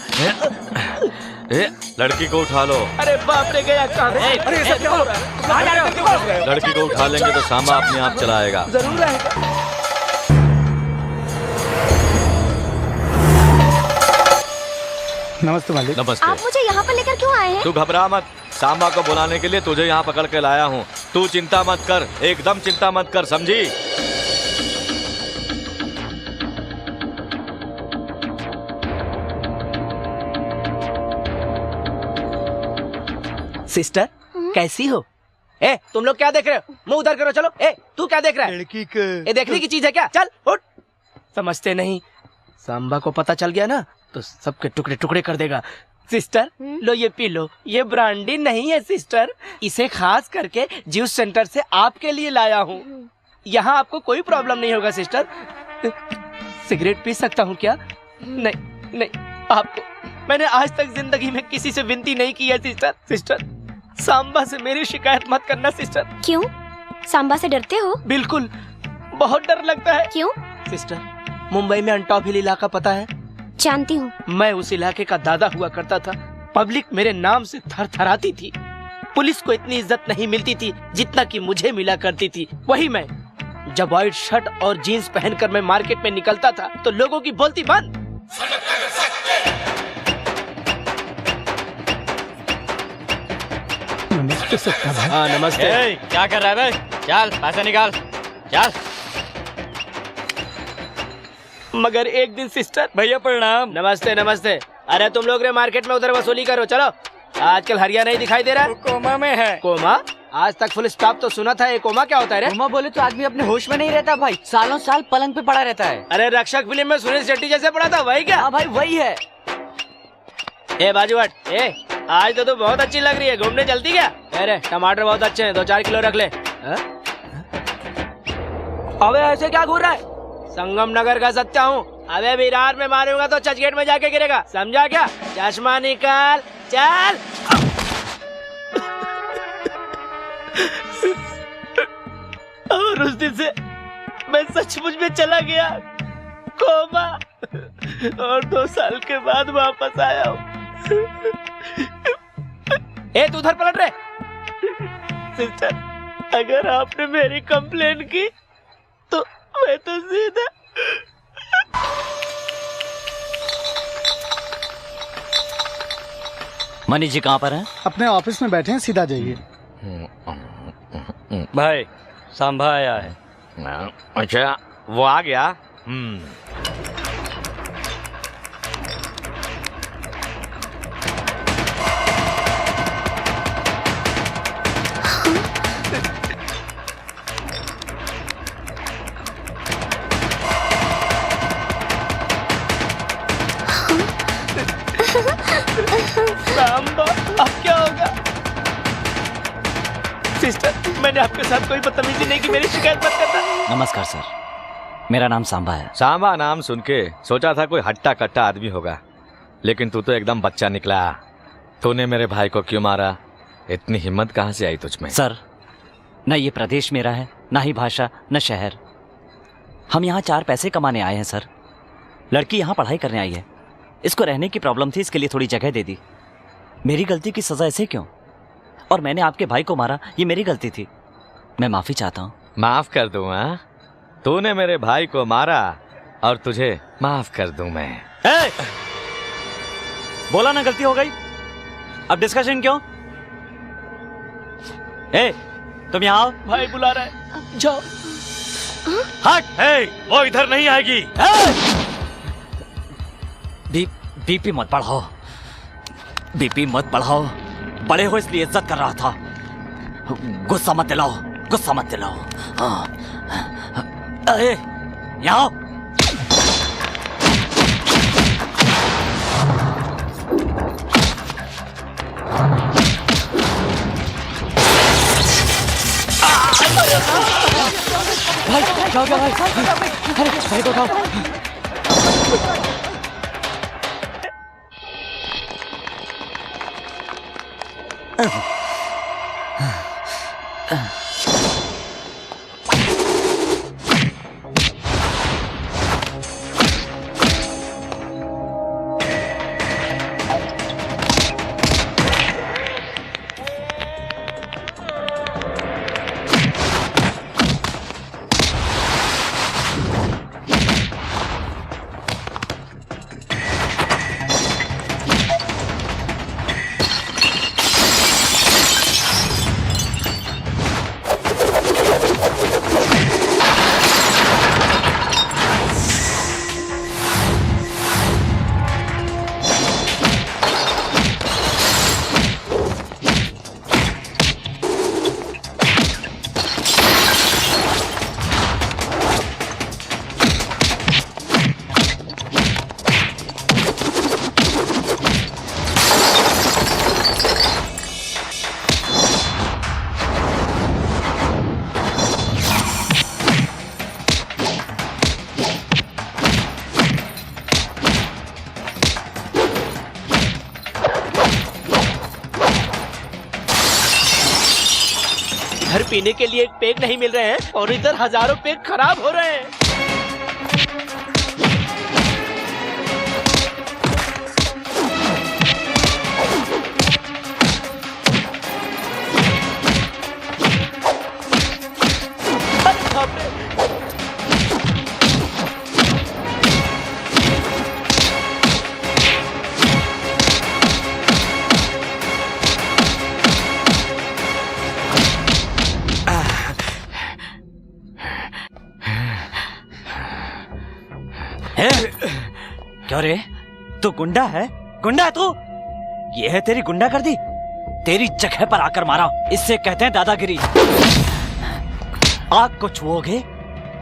लड़की को उठा लो। अरे बाप रे, गया कहाँ? अरे ये सब क्या हो रहा है? कहाँ जा रहे हो? लड़की को उठा लेंगे तो सांबा अपने आप चला आएगा। जरूर आएगा। नमस्ते मालिक। नमस्ते। आप मुझे यहाँ पर लेकर क्यों आए हैं? तू घबरा मत, सांबा को बुलाने के लिए तुझे यहाँ पकड़ के लाया हूँ। तू चिंता मत कर, एकदम चिंता मत कर, समझी? सिस्टर कैसी हो? ए तुम लोग क्या देख रहे हो? मुंह उधर करो। चलो। ए तू क्या देख रहा है? लड़की का। ये देखने की चीज है क्या? चल उठ। समझते नहीं, सांबा को पता चल गया ना तो सबके टुकड़े टुकड़े कर देगा। सिस्टर लो ये पी लो, ये ब्रांडी नहीं है सिस्टर, इसे खास करके जूस सेंटर से आपके लिए लाया हूँ। यहाँ आपको कोई प्रॉब्लम नहीं होगा सिस्टर। सिगरेट पी सकता हूँ क्या? नहीं नहीं, आपको मैंने आज तक जिंदगी में किसी से विनती नहीं की है सिस्टर। सिस्टर सांबा से मेरी शिकायत मत करना सिस्टर। क्यों? सांबा से डरते हो? बिल्कुल, बहुत डर लगता है। क्यों? सिस्टर मुंबई में अंटॉप हिल इलाका पता है? जानती हूँ। मैं उस इलाके का दादा हुआ करता था। पब्लिक मेरे नाम से थर थराती थी। पुलिस को इतनी इज्जत नहीं मिलती थी जितना कि मुझे मिला करती थी। वही मैं जब व्हाइट शर्ट और जीन्स पहनकर मैं मार्केट में निकलता था तो लोगों की बोलती बंद। नमस्ते सत्ता भाई। हाँ नमस्ते। क्या कर रहा है भाई? चल पैसे निकाल, चल। मगर एक दिन सिस्टर। भैया प्रणाम। नमस्ते नमस्ते। अरे तुम लोग रे मार्केट में उधर वसूली करो। चलो, आजकल हरिया नहीं दिखाई दे रहा है। कोमा में है। कोमा? आज तक फुल स्टॉप तो सुना था। ये कोमा क्या होता है रे? कोमा बोले तो आदमी अपने होश में नहीं रहता भाई, सालों साल पलंग पे पड़ा रहता है। अरे रक्षक फिल्म में सुनील शेट्टी जैसे पड़ा था, वही क्या? हाँ भाई वही है। ए बाजूवाट, ए आज तो तू बहुत अच्छी लग रही है, घूमने चलती क्या? अरे टमाटर बहुत अच्छे हैं, 2-4 किलो रख ले। अबे ऐसे क्या घूर रहा है? संगम नगर का सत्या हूँ। अबे विरार में मारूंगा तो चर्चगेट में जाके गिरेगा, समझा क्या? चश्मा निकाल, चल। और उस दिन से मैं सचमुच में चला गया कोमा, और 2 साल के बाद वापस आया हूँ। ए तू उधर पलट रहे। सिस्टर अगर आपने मेरी कंप्लेन की तो मैं तो सीधा। मनीष जी कहाँ पर हैं? अपने ऑफिस में बैठे हैं, सीधा जाइए। भाई सांभा आया है। अच्छा वो आ गया। सांबा अब क्या होगा? सिस्टर मैंने आपके साथ कोई बदतमीजी नहीं की, मेरी शिकायत मत करना। नमस्कार सर, मेरा नाम सांबा है। सांबा नाम सुन के सोचा था कोई हट्टा कट्टा आदमी होगा, लेकिन तू तो एकदम बच्चा निकला। तूने मेरे भाई को क्यों मारा? इतनी हिम्मत कहाँ से आई तुझ में? सर न ये प्रदेश मेरा है, ना ही भाषा, न शहर। हम यहाँ 4 पैसे कमाने आए हैं सर। लड़की यहाँ पढ़ाई करने आई है, इसको रहने की प्रॉब्लम थी, इसके लिए थोड़ी जगह दे दी। मेरी गलती की सजा ऐसे क्यों? और मैंने आपके भाई को मारा, ये मेरी गलती थी, मैं माफी चाहता हूँ। माफ कर दूं? हाँ, तूने मेरे भाई को मारा और तुझे माफ कर दूं मैं। बोला ना गलती हो गई, अब डिस्कशन क्यों? ए, तुम यहाँ आओ। भाई बुला रहा है, जाओ। हट! वो इधर नहीं आएगी। बीपी मत बढ़ाओ, बीपी मत बढ़ाओ। बड़े हो इसलिए इज्जत कर रहा था, गुस्सा मत दिलाओ, गुस्सा मत दिलाओ। यहाँ आओ। भाई क्या हो गया भाई? अरे भाई को उठाओ। घर पीने के लिए एक पेग नहीं मिल रहे हैं और इधर हजारों पेग खराब हो रहे हैं। अरे बाप रे। क्यों रे? तू गुंडा है? गुंडा है तू? ये है तेरी गुंडागर्दी? तेरी जगह पर आकर मारा, इससे कहते हैं दादागिरी। आग को छुओगे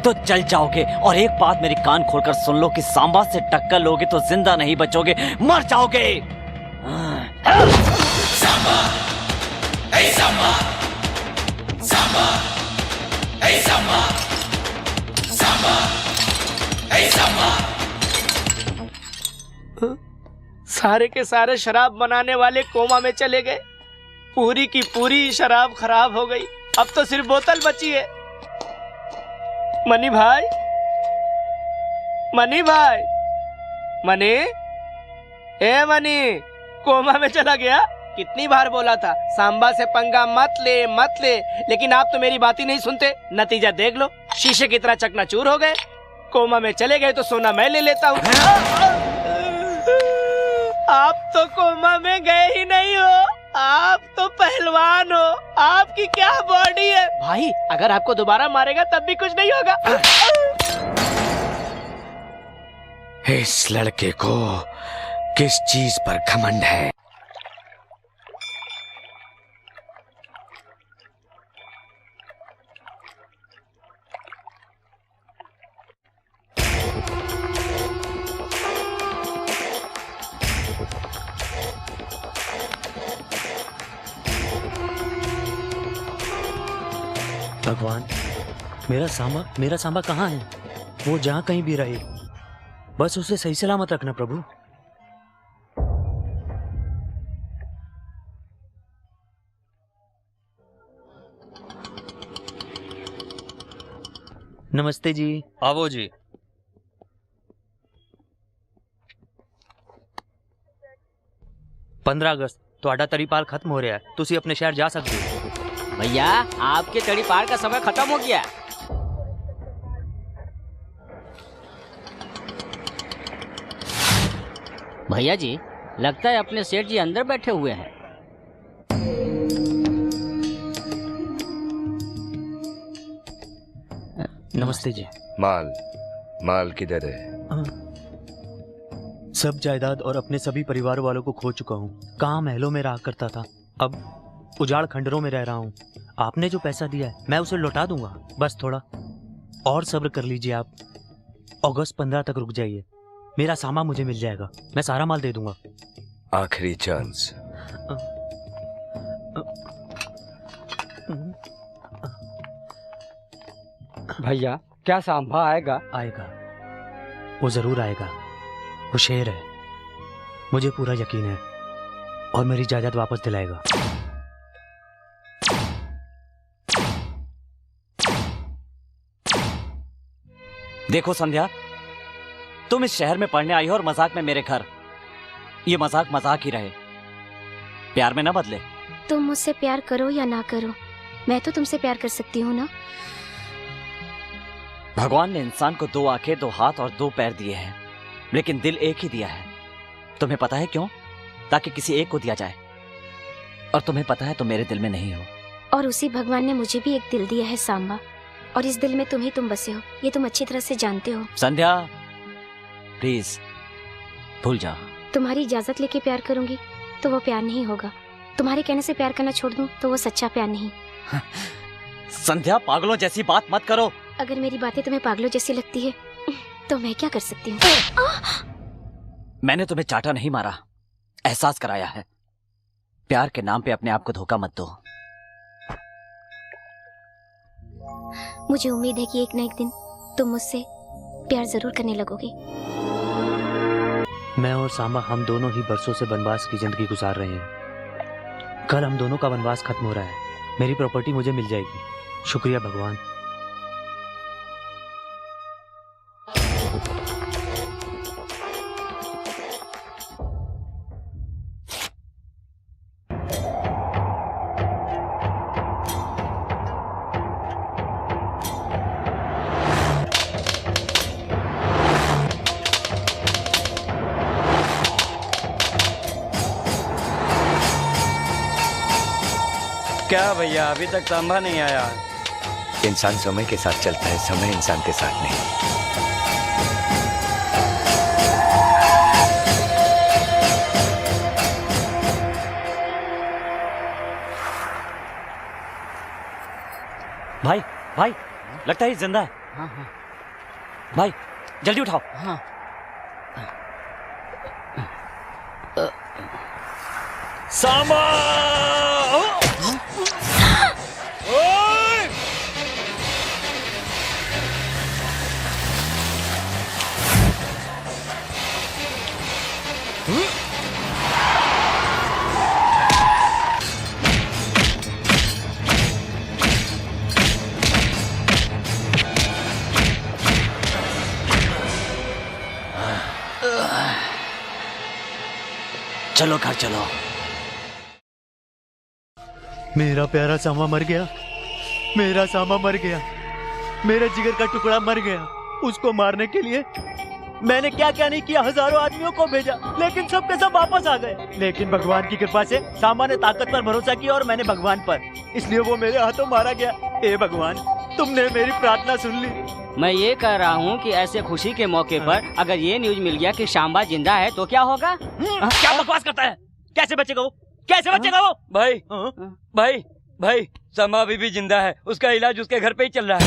तो जल जाओगे। और एक बात मेरी कान खोलकर सुन लो कि सांबा से टक्कर लोगे तो जिंदा नहीं बचोगे, मर जाओगे। Samba, hey Samba, Samba, hey Samba, Samba, hey Samba. सारे के सारे शराब बनाने वाले कोमा में चले गए। पूरी की पूरी शराब खराब हो गई। अब तो सिर्फ बोतल बची है। मनी भाई, मनी भाई, मनी, ए मनी, कोमा में चला गया। कितनी बार बोला था सांबा से पंगा मत ले मत ले, लेकिन आप तो मेरी बात ही नहीं सुनते। नतीजा देख लो, शीशे की तरह चकनाचूर हो गए। कोमा में चले गए तो सोना मैं ले लेता हूँ। आप तो कोमा में गए ही नहीं हो, आप तो पहलवान हो। आपकी क्या बॉडी है भाई, अगर आपको दोबारा मारेगा तब भी कुछ नहीं होगा। इस लड़के को किस चीज पर घमंड है? भगवान, मेरा सांबा कहाँ है? वो जहाँ कहीं भी रहे, बस उसे सही सलामत रखना प्रभु। नमस्ते जी। आवो जी। पंद्रह अगस्त ਤੁਹਾਡਾ ਤੜੀਪਾਲ खत्म हो रहा है, तुसी अपने शहर जा सकते हो। भैया आपके तड़ी पार का समय खत्म हो गया। भैया जी लगता है अपने सेठ जी अंदर बैठे हुए हैं। नमस्ते जी। माल किधर है? सब जायदाद और अपने सभी परिवार वालों को खो चुका हूँ। कहाँ महलों में रहा करता था, अब उजाड़ खंडरों में रह रहा हूँ। आपने जो पैसा दिया है मैं उसे लौटा दूंगा, बस थोड़ा और सब्र कर लीजिए आप। अगस्त 15 तक रुक जाइए, मेरा सामान मुझे मिल जाएगा, मैं सारा माल दे दूंगा। आखिरी चांस। भैया क्या सांभा आएगा? आएगा, वो जरूर आएगा। वो शेर है, मुझे पूरा यकीन है, और मेरी जायदाद वापस दिलाएगा। देखो संध्या, तुम इस शहर में पढ़ने आई हो और मजाक में मेरे घर। ये मजाक मजाक ही रहे, प्यार में ना बदले। तुम मुझसे प्यार करो या ना करो, मैं तो तुमसे प्यार कर सकती हूँ ना। भगवान ने इंसान को 2 आंखें, 2 हाथ और 2 पैर दिए हैं, लेकिन दिल एक ही दिया है। तुम्हें पता है क्यों? ताकि किसी एक को दिया जाए। और तुम्हें पता है तुम मेरे दिल में नहीं हो। और उसी भगवान ने मुझे भी एक दिल दिया है सांबा, और इस दिल में तुम बसे हो, ये तुम अच्छी तरह से जानते हो। संध्या प्लीज भूल जाओ। तुम्हारी इजाजत लेके प्यार करूंगी तो वो प्यार नहीं होगा, तुम्हारे कहने से प्यार करना छोड़ दूं तो वो सच्चा प्यार नहीं। संध्या पागलों जैसी बात मत करो। अगर मेरी बातें तुम्हें पागलों जैसी लगती है तो मैं क्या कर सकती हूँ? मैंने तुम्हें चाटा नहीं मारा, एहसास कराया है। प्यार के नाम पे अपने आप को धोखा मत दो। मुझे उम्मीद है कि एक न एक दिन तुम मुझसे प्यार जरूर करने लगोगे। मैं और सांबा हम दोनों ही बरसों से वनवास की जिंदगी गुजार रहे हैं। कल हम दोनों का वनवास खत्म हो रहा है, मेरी प्रॉपर्टी मुझे मिल जाएगी। शुक्रिया भगवान। क्या भैया अभी तक सांभा नहीं आया? इंसान समय के साथ चलता है, समय इंसान के साथ नहीं। भाई भाई, लगता है ये जिंदा है। हाँ हाँ भाई जल्दी उठाओ। हाँ। सांबा! चलो घर चलो। मेरा प्यारा सांबा मर गया, मेरा सांबा मर गया, मेरे जिगर का टुकड़ा मर गया। उसको मारने के लिए मैंने क्या क्या नहीं किया, हजारों आदमियों को भेजा, लेकिन सब के सब वापस आ गए। लेकिन भगवान की कृपा से सांबा ने ताकत पर भरोसा किया और मैंने भगवान पर, इसलिए वो मेरे हाथों मारा गया। हे भगवान, तुमने मेरी प्रार्थना सुन ली। मैं ये कह रहा हूँ कि ऐसे खुशी के मौके पर अगर ये न्यूज मिल गया कि सांबा जिंदा है तो क्या होगा? क्या बकवास करता है? कैसे बचेगा वो? कैसे बचेगा वो? भाई भाई भाई, सांबा अभी भी जिंदा है, उसका इलाज उसके घर पे ही चल रहा है।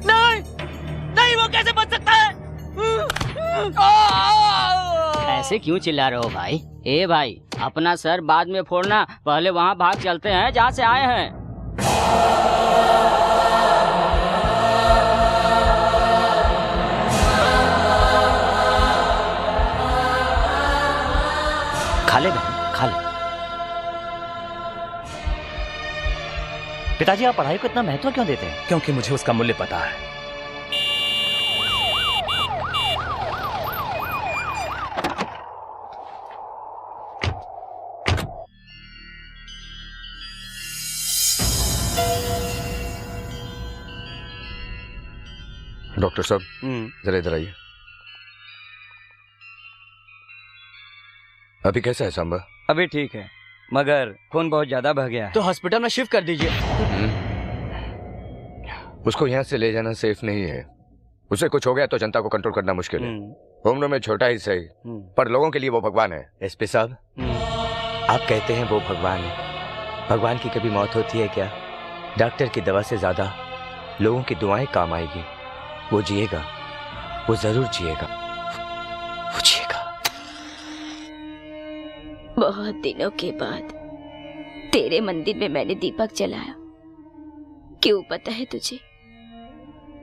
नहीं नहीं, वो कैसे बच सकता है? ऐसे क्यों चिल्ला रहे हो भाई? ए भाई, अपना सर बाद में फोड़ना, पहले वहाँ भाग चलते हैं जहाँ से आए हैं। खा ले बहन, खा ले। पिताजी, आप पढ़ाई को इतना महत्व क्यों देते हैं? क्योंकि मुझे उसका मूल्य पता है। डॉक्टर साहब जरा इधर आइए। अभी कैसा है सांबा? अभी ठीक है, मगर खून बहुत ज्यादा बह गया है। तो हॉस्पिटल में शिफ्ट कर दीजिए। उसको यहाँ से ले जाना सेफ नहीं है। उसे कुछ हो गया तो जनता को कंट्रोल करना मुश्किल है। उम्र में छोटा ही सही, पर लोगों के लिए वो भगवान है। एसपी साहब, आप कहते हैं वो भगवान है, भगवान की कभी मौत होती है क्या? डॉक्टर की दवा से ज्यादा लोगों की दुआएं काम आएगी। वो जिएगा, वो जरूर जिएगा, वो जिएगा। बहुत दिनों के बाद तेरे मंदिर में मैंने दीपक जलाया। क्यों पता है तुझे?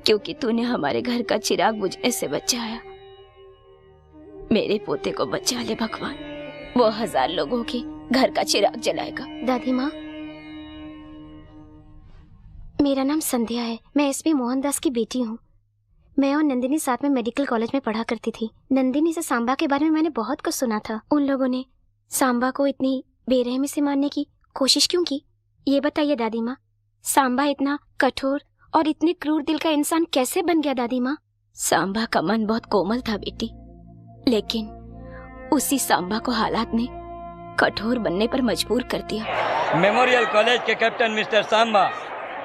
क्योंकि तूने हमारे घर का चिराग बुझने से बचाया। मेरे पोते को बचा ले भगवान, वो 1000 लोगों के घर का चिराग जलाएगा। दादी माँ, मेरा नाम संध्या है। मैं एसपी मोहनदास की बेटी हूँ। मैं और नंदिनी साथ में मेडिकल कॉलेज में पढ़ा करती थी। नंदिनी से सांबा के बारे में मैंने बहुत कुछ सुना था। उन लोगों ने सांबा को इतनी बेरहमी से मारने की कोशिश क्यों की? ये बताइए दादी माँ, सांबा इतना कठोर और इतने क्रूर दिल का इंसान कैसे बन गया दादी माँ? सांबा का मन बहुत कोमल था बेटी, लेकिन उसी सांबा को हालात ने कठोर बनने पर मजबूर कर दिया। मेमोरियल कॉलेज के कैप्टन मिस्टर सांबा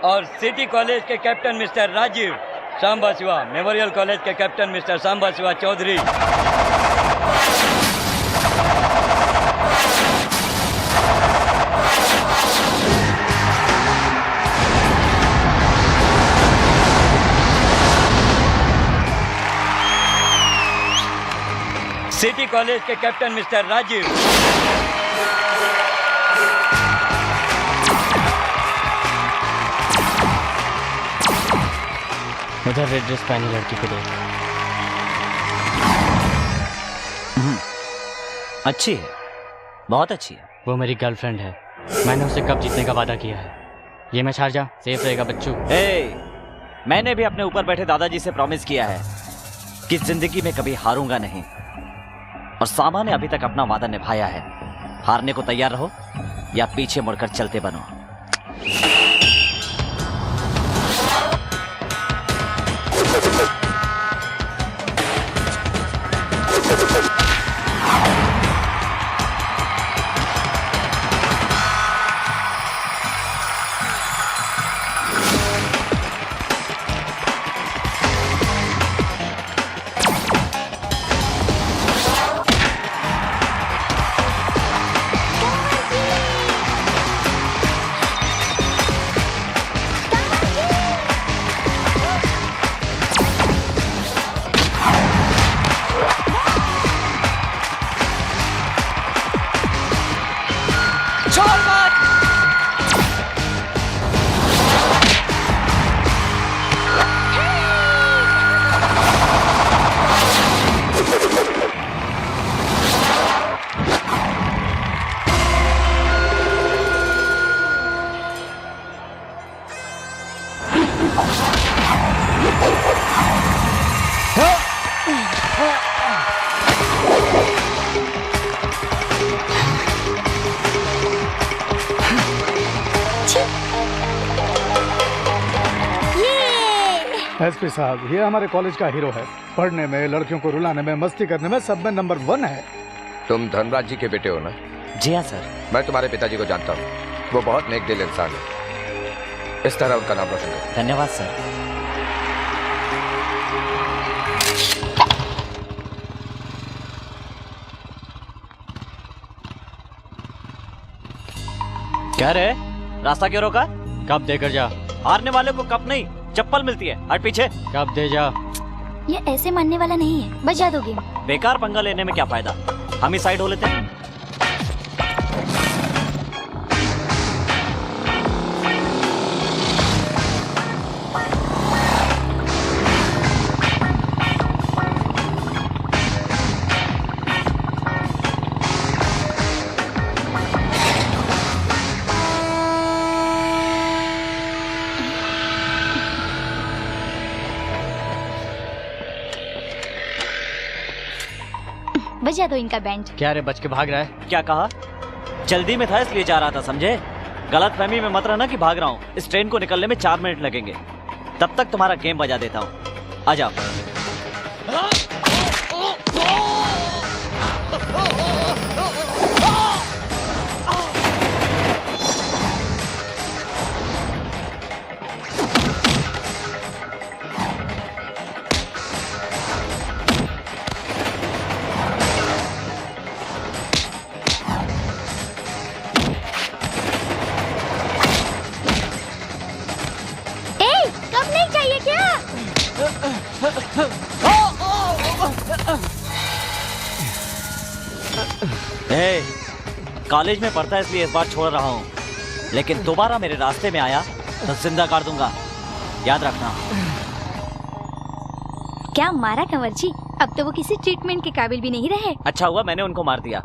और सिटी कॉलेज के captain mister Rajiv. Samba Shiva memorial college के captain mister Samba Shiva Chaudhary. City college के कैप्टन मिस्टर राजीव। उधर रेड ड्रेस पहनी लड़की को देख। अच्छी है, बहुत अच्छी है। वो मेरी गर्लफ्रेंड है। मैंने उसे कब जीतने का वादा किया है। ये मैच हार जा, सेफ रहेगा बच्चू। मैंने भी अपने ऊपर बैठे दादाजी से प्रॉमिस किया है कि जिंदगी में कभी हारूंगा नहीं, और सांबा ने अभी तक अपना वादा निभाया है। हारने को तैयार रहो या पीछे मुड़कर चलते बनो। एसपी साहब, ये हमारे कॉलेज का हीरो है। पढ़ने में, लड़कियों को रुलाने में, मस्ती करने में, सब में नंबर 1 है। तुम धनराज जी के बेटे हो ना? जी हाँ सर। मैं तुम्हारे पिताजी को जानता हूँ। वो बहुत नेक दिल इंसान है। इस तरह उनका नाम रोशन करो। धन्यवाद सर। क्या रे, रास्ता क्यों रोका? कप देकर जा। हारने वाले को कप नहीं, चप्पल मिलती है। हट पीछे। कप दे जा। ये ऐसे मानने वाला नहीं है, बजा दो गेम। बेकार पंगा लेने में क्या फायदा, हम ही साइड हो लेते हैं। बजा दो इनका बैंड। क्या रे, बच के भाग रहा है? क्या कहा? जल्दी में था इसलिए जा रहा था, समझे? गलत फहमी में मत रहना कि भाग रहा हूँ। इस ट्रेन को निकलने में 4 मिनट लगेंगे। तब तक तुम्हारा गेम बजा देता हूँ। आ जाओ। कॉलेज में पढ़ता है इसलिए इस बार छोड़ रहा हूँ। लेकिन दोबारा मेरे रास्ते में आया तो जिंदा कर दूंगा, याद रखना। क्या मारा कंवर जी? अब तो वो किसी ट्रीटमेंट के काबिल भी नहीं रहे। अच्छा हुआ मैंने उनको मार दिया।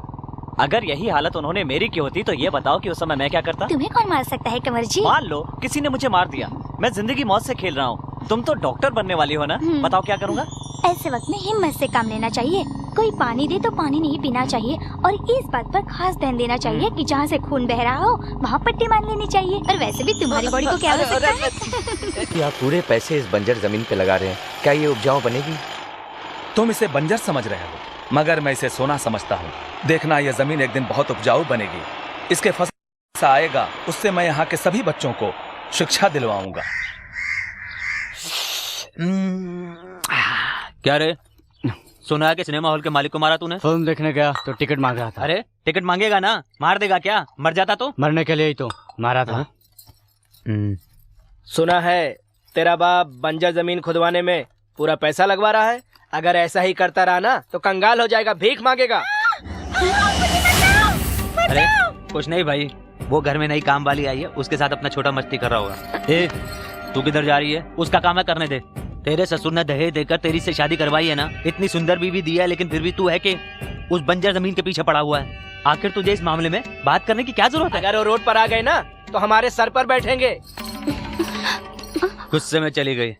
अगर यही हालत उन्होंने मेरी की होती तो ये बताओ कि उस समय मैं क्या करता? तुम्हें कौन मार सकता है कंवर जी? मान लो किसी ने मुझे मार दिया, मैं जिंदगी मौत से खेल रहा हूँ। तुम तो डॉक्टर बनने वाली हो ना, बताओ क्या करूँगा? ऐसे वक्त में हिम्मत से काम लेना चाहिए। कोई पानी दे तो पानी नहीं पीना चाहिए और इस बात पर खास ध्यान देना चाहिए कि जहाँ से खून बह रहा हो वहाँ पट्टी मान लेनी चाहिए। और वैसे भी तुम्हारी बॉडी को क्या हो सकता है? कि आप पूरे पैसे इस बंजर जमीन पे लगा रहे हैं, क्या ये उपजाऊ बनेगी? तुम इसे बंजर समझ रहे हो, मगर मैं इसे सोना समझता हूँ। देखना यह जमीन एक दिन बहुत उपजाऊ बनेगी। इसके फसल आएगा, उससे मैं यहाँ के सभी बच्चों को शिक्षा दिलवाऊंगा। क्या रे, सुना है कि सिनेमा हॉल के मालिक को मारा तूने? फिल्म देखने गया तो टिकट मांग रहा था। अरे टिकट मांगेगा ना, मार देगा क्या? मर जाता तो? मरने के लिए ही तो मारा था। सुना है तेरा बाप बंजर जमीन खुदवाने में पूरा पैसा लगवा रहा है। अगर ऐसा ही करता रहा ना तो कंगाल हो जाएगा, भीख मांगेगा। अरे कुछ नहीं भाई, वो घर में नई काम वाली आई है, उसके साथ अपना छोटा मस्ती कर रहा होगा। ए, तू किधर जा रही है? उसका काम है करने दे। तेरे ससुर ने दहेज देकर तेरी से शादी करवाई है ना, इतनी सुंदर बीवी दी है, लेकिन फिर भी तू है कि उस बंजर जमीन के पीछे पड़ा हुआ है। आखिर तुझे इस मामले में बात करने की क्या जरूरत है? अगर वो रोड पर आ गए ना तो हमारे सर पर बैठेंगे। गुस्से में चली गई।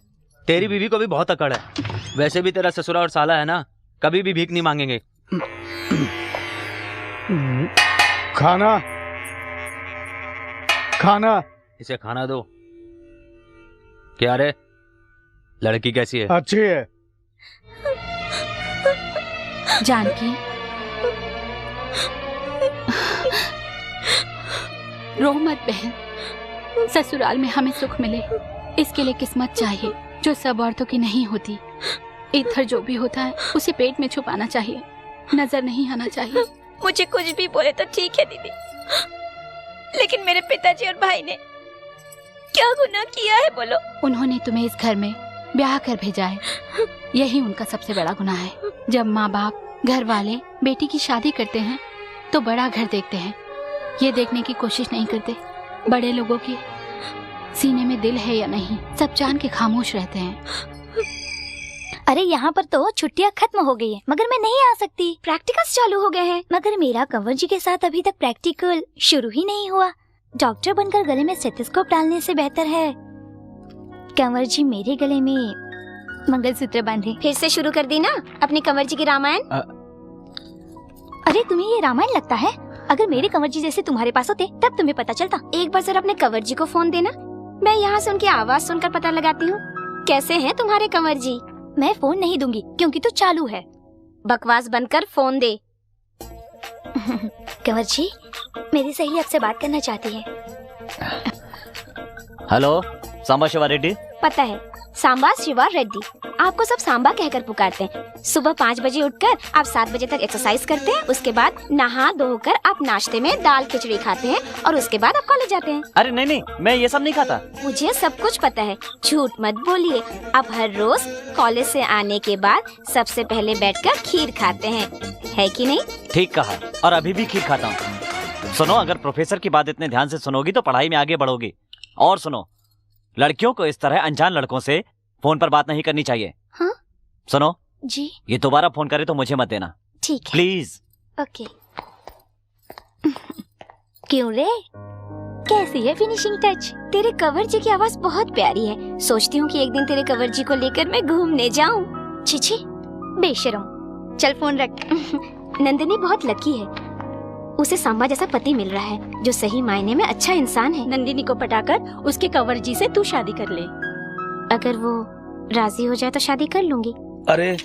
तेरी बीवी को भी बहुत अकड़ है। वैसे भी तेरा ससुरा और साला है ना, कभी भी भीख नहीं मांगेंगे। खाना खाना इसे खाना दो। क्या रे, लड़की कैसी है? अच्छी है। जानकी, रो मत बहन। ससुराल में हमें सुख मिले इसके लिए किस्मत चाहिए, जो सब औरतों की नहीं होती। इधर जो भी होता है उसे पेट में छुपाना चाहिए, नजर नहीं आना चाहिए। मुझे कुछ भी बोले तो ठीक है दीदी, लेकिन मेरे पिताजी और भाई ने क्या गुनाह किया है बोलो? उन्होंने तुम्हें इस घर में ब्याह कर भेजा है, यही उनका सबसे बड़ा गुनाह है। जब माँ बाप घर वाले बेटी की शादी करते हैं तो बड़ा घर देखते हैं, ये देखने की कोशिश नहीं करते बड़े लोगों के सीने में दिल है या नहीं। सब जान के खामोश रहते हैं। अरे यहाँ पर तो छुट्टियाँ खत्म हो गई है, मगर मैं नहीं आ सकती। प्रैक्टिकल्स चालू हो गए हैं, मगर मेरा कंवर जी के साथ अभी तक प्रैक्टिकल शुरू ही नहीं हुआ। डॉक्टर बनकर गले में स्टेथोस्कोप डालने से बेहतर है कंवर जी मेरे गले में मंगलसूत्र बांधे। फिर से शुरू कर दी ना अपनी कंवर जी की रामायण। अरे तुम्हें ये रामायण लगता है? अगर मेरे कंवर जी जैसे तुम्हारे पास होते तब तुम्हें पता चलता। एक बार जरा अपने कंवर जी को फोन देना, मैं यहाँ से उनकी आवाज सुनकर पता लगाती हूँ कैसे हैं तुम्हारे कंवर जी। मैं फोन नहीं दूंगी क्योंकि तो चालू है। बकवास बनकर फोन दे। कंवर जी, मेरी सहेली आपसे बात करना चाहती है। हेलो, सांबा शिवा रेड्डी। पता है, सांबा शिवा रेड्डी। आपको सब सांबा कहकर पुकारते हैं। सुबह 5 बजे उठकर आप 7 बजे तक एक्सरसाइज करते हैं, उसके बाद नहा धोकर आप नाश्ते में दाल खिचड़ी खाते हैं और उसके बाद आप कॉलेज जाते हैं। अरे नहीं नहीं, मैं ये सब नहीं खाता। मुझे सब कुछ पता है, झूठ मत बोलिए। आप हर रोज कॉलेज से आने के बाद सबसे पहले बैठकर खीर खाते हैं, है कि नहीं? ठीक कहा, और अभी भी खीर खाता हूँ। सुनो, अगर प्रोफेसर की बात इतने ध्यान से सुनोगी तो पढ़ाई में आगे बढ़ोगी। और सुनो, लड़कियों को इस तरह अनजान लड़कों से फोन पर बात नहीं करनी चाहिए। हाँ? सुनो जी, ये दोबारा फोन करे तो मुझे मत देना, ठीक है। प्लीज। ओके। क्यों रे, कैसी है फिनिशिंग टच? तेरे कंवर जी की आवाज बहुत प्यारी है। सोचती हूँ कि एक दिन तेरे कंवर जी को लेकर मैं घूमने जाऊँ। छिछी बेशरम, चल फोन रख। नंदिनी बहुत लकी है, उसे सांबा जैसा पति मिल रहा है जो सही मायने में अच्छा इंसान है। नंदिनी को पटाकर उसके कंवर जी से तू शादी कर ले। अगर वो राजी हो जाए तो शादी कर लूंगी। अरे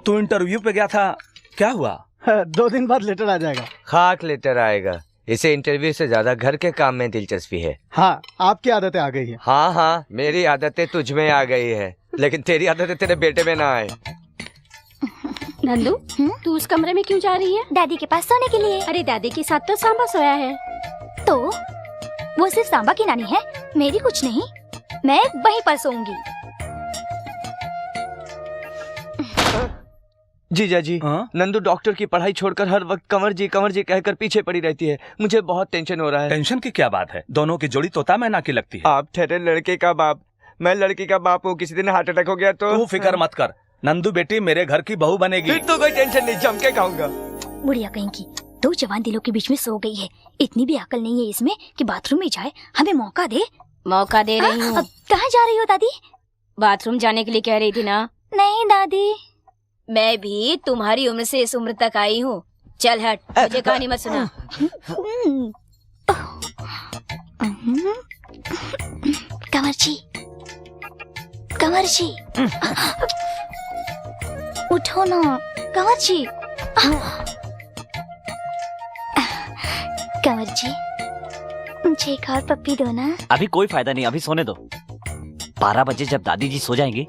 तू इंटरव्यू पे गया था, क्या हुआ? 2 दिन बाद लेटर आ जाएगा। खाक लेटर आएगा। इसे इंटरव्यू से ज्यादा घर के काम में दिलचस्पी है। हाँ, आपकी आदतें आ गई है। हाँ हाँ, मेरी आदतें तुझ में आ गई है, लेकिन तेरी आदतें तेरे बेटे में ना आए। नंदू, तू उस कमरे में क्यों जा रही है? दादी के पास सोने के लिए। अरे दादी के साथ तो सांबा सोया है। तो वो सिर्फ सांबा की नानी है, मेरी कुछ नहीं। मैं वहीं पर सोऊंगी। जीजा जी, नंदू डॉक्टर की पढ़ाई छोड़कर हर वक्त कंवर जी कहकर पीछे पड़ी रहती है। मुझे बहुत टेंशन हो रहा है। टेंशन की क्या बात है? दोनों की जोड़ी तोता मैना की लगती है। आप ठहरे लड़के का बाप, मैं लड़की का बाप हूँ। किसी दिन हार्ट अटैक हो गया तो? तू फिक्र मत कर, नंदू बेटी मेरे घर की बहू बनेगी। फिर तो कोई टेंशन नहीं, जम के खाऊंगा। बुढ़िया कहीं की, दो जवान दिलों के बीच में सो गई है। इतनी भी अकल नहीं है इसमें कि बाथरूम में जाए। हमें मौका दे। मौका दे रही हूँ। कहाँ जा रही हो दादी? बाथरूम जाने के लिए कह रही थी ना? नहीं दादी, मैं भी तुम्हारी उम्र से इस उम्र तक आई हूँ। चल हट, मुझे कहानी मत सुना। कंवर जी, कंवर जी, उठो ना कंवर जी। कंवर जी, मुझे एक और पप्पी दो ना। अभी कोई फायदा नहीं, अभी सोने दो। 12 बजे जब दादी जी सो जाएंगी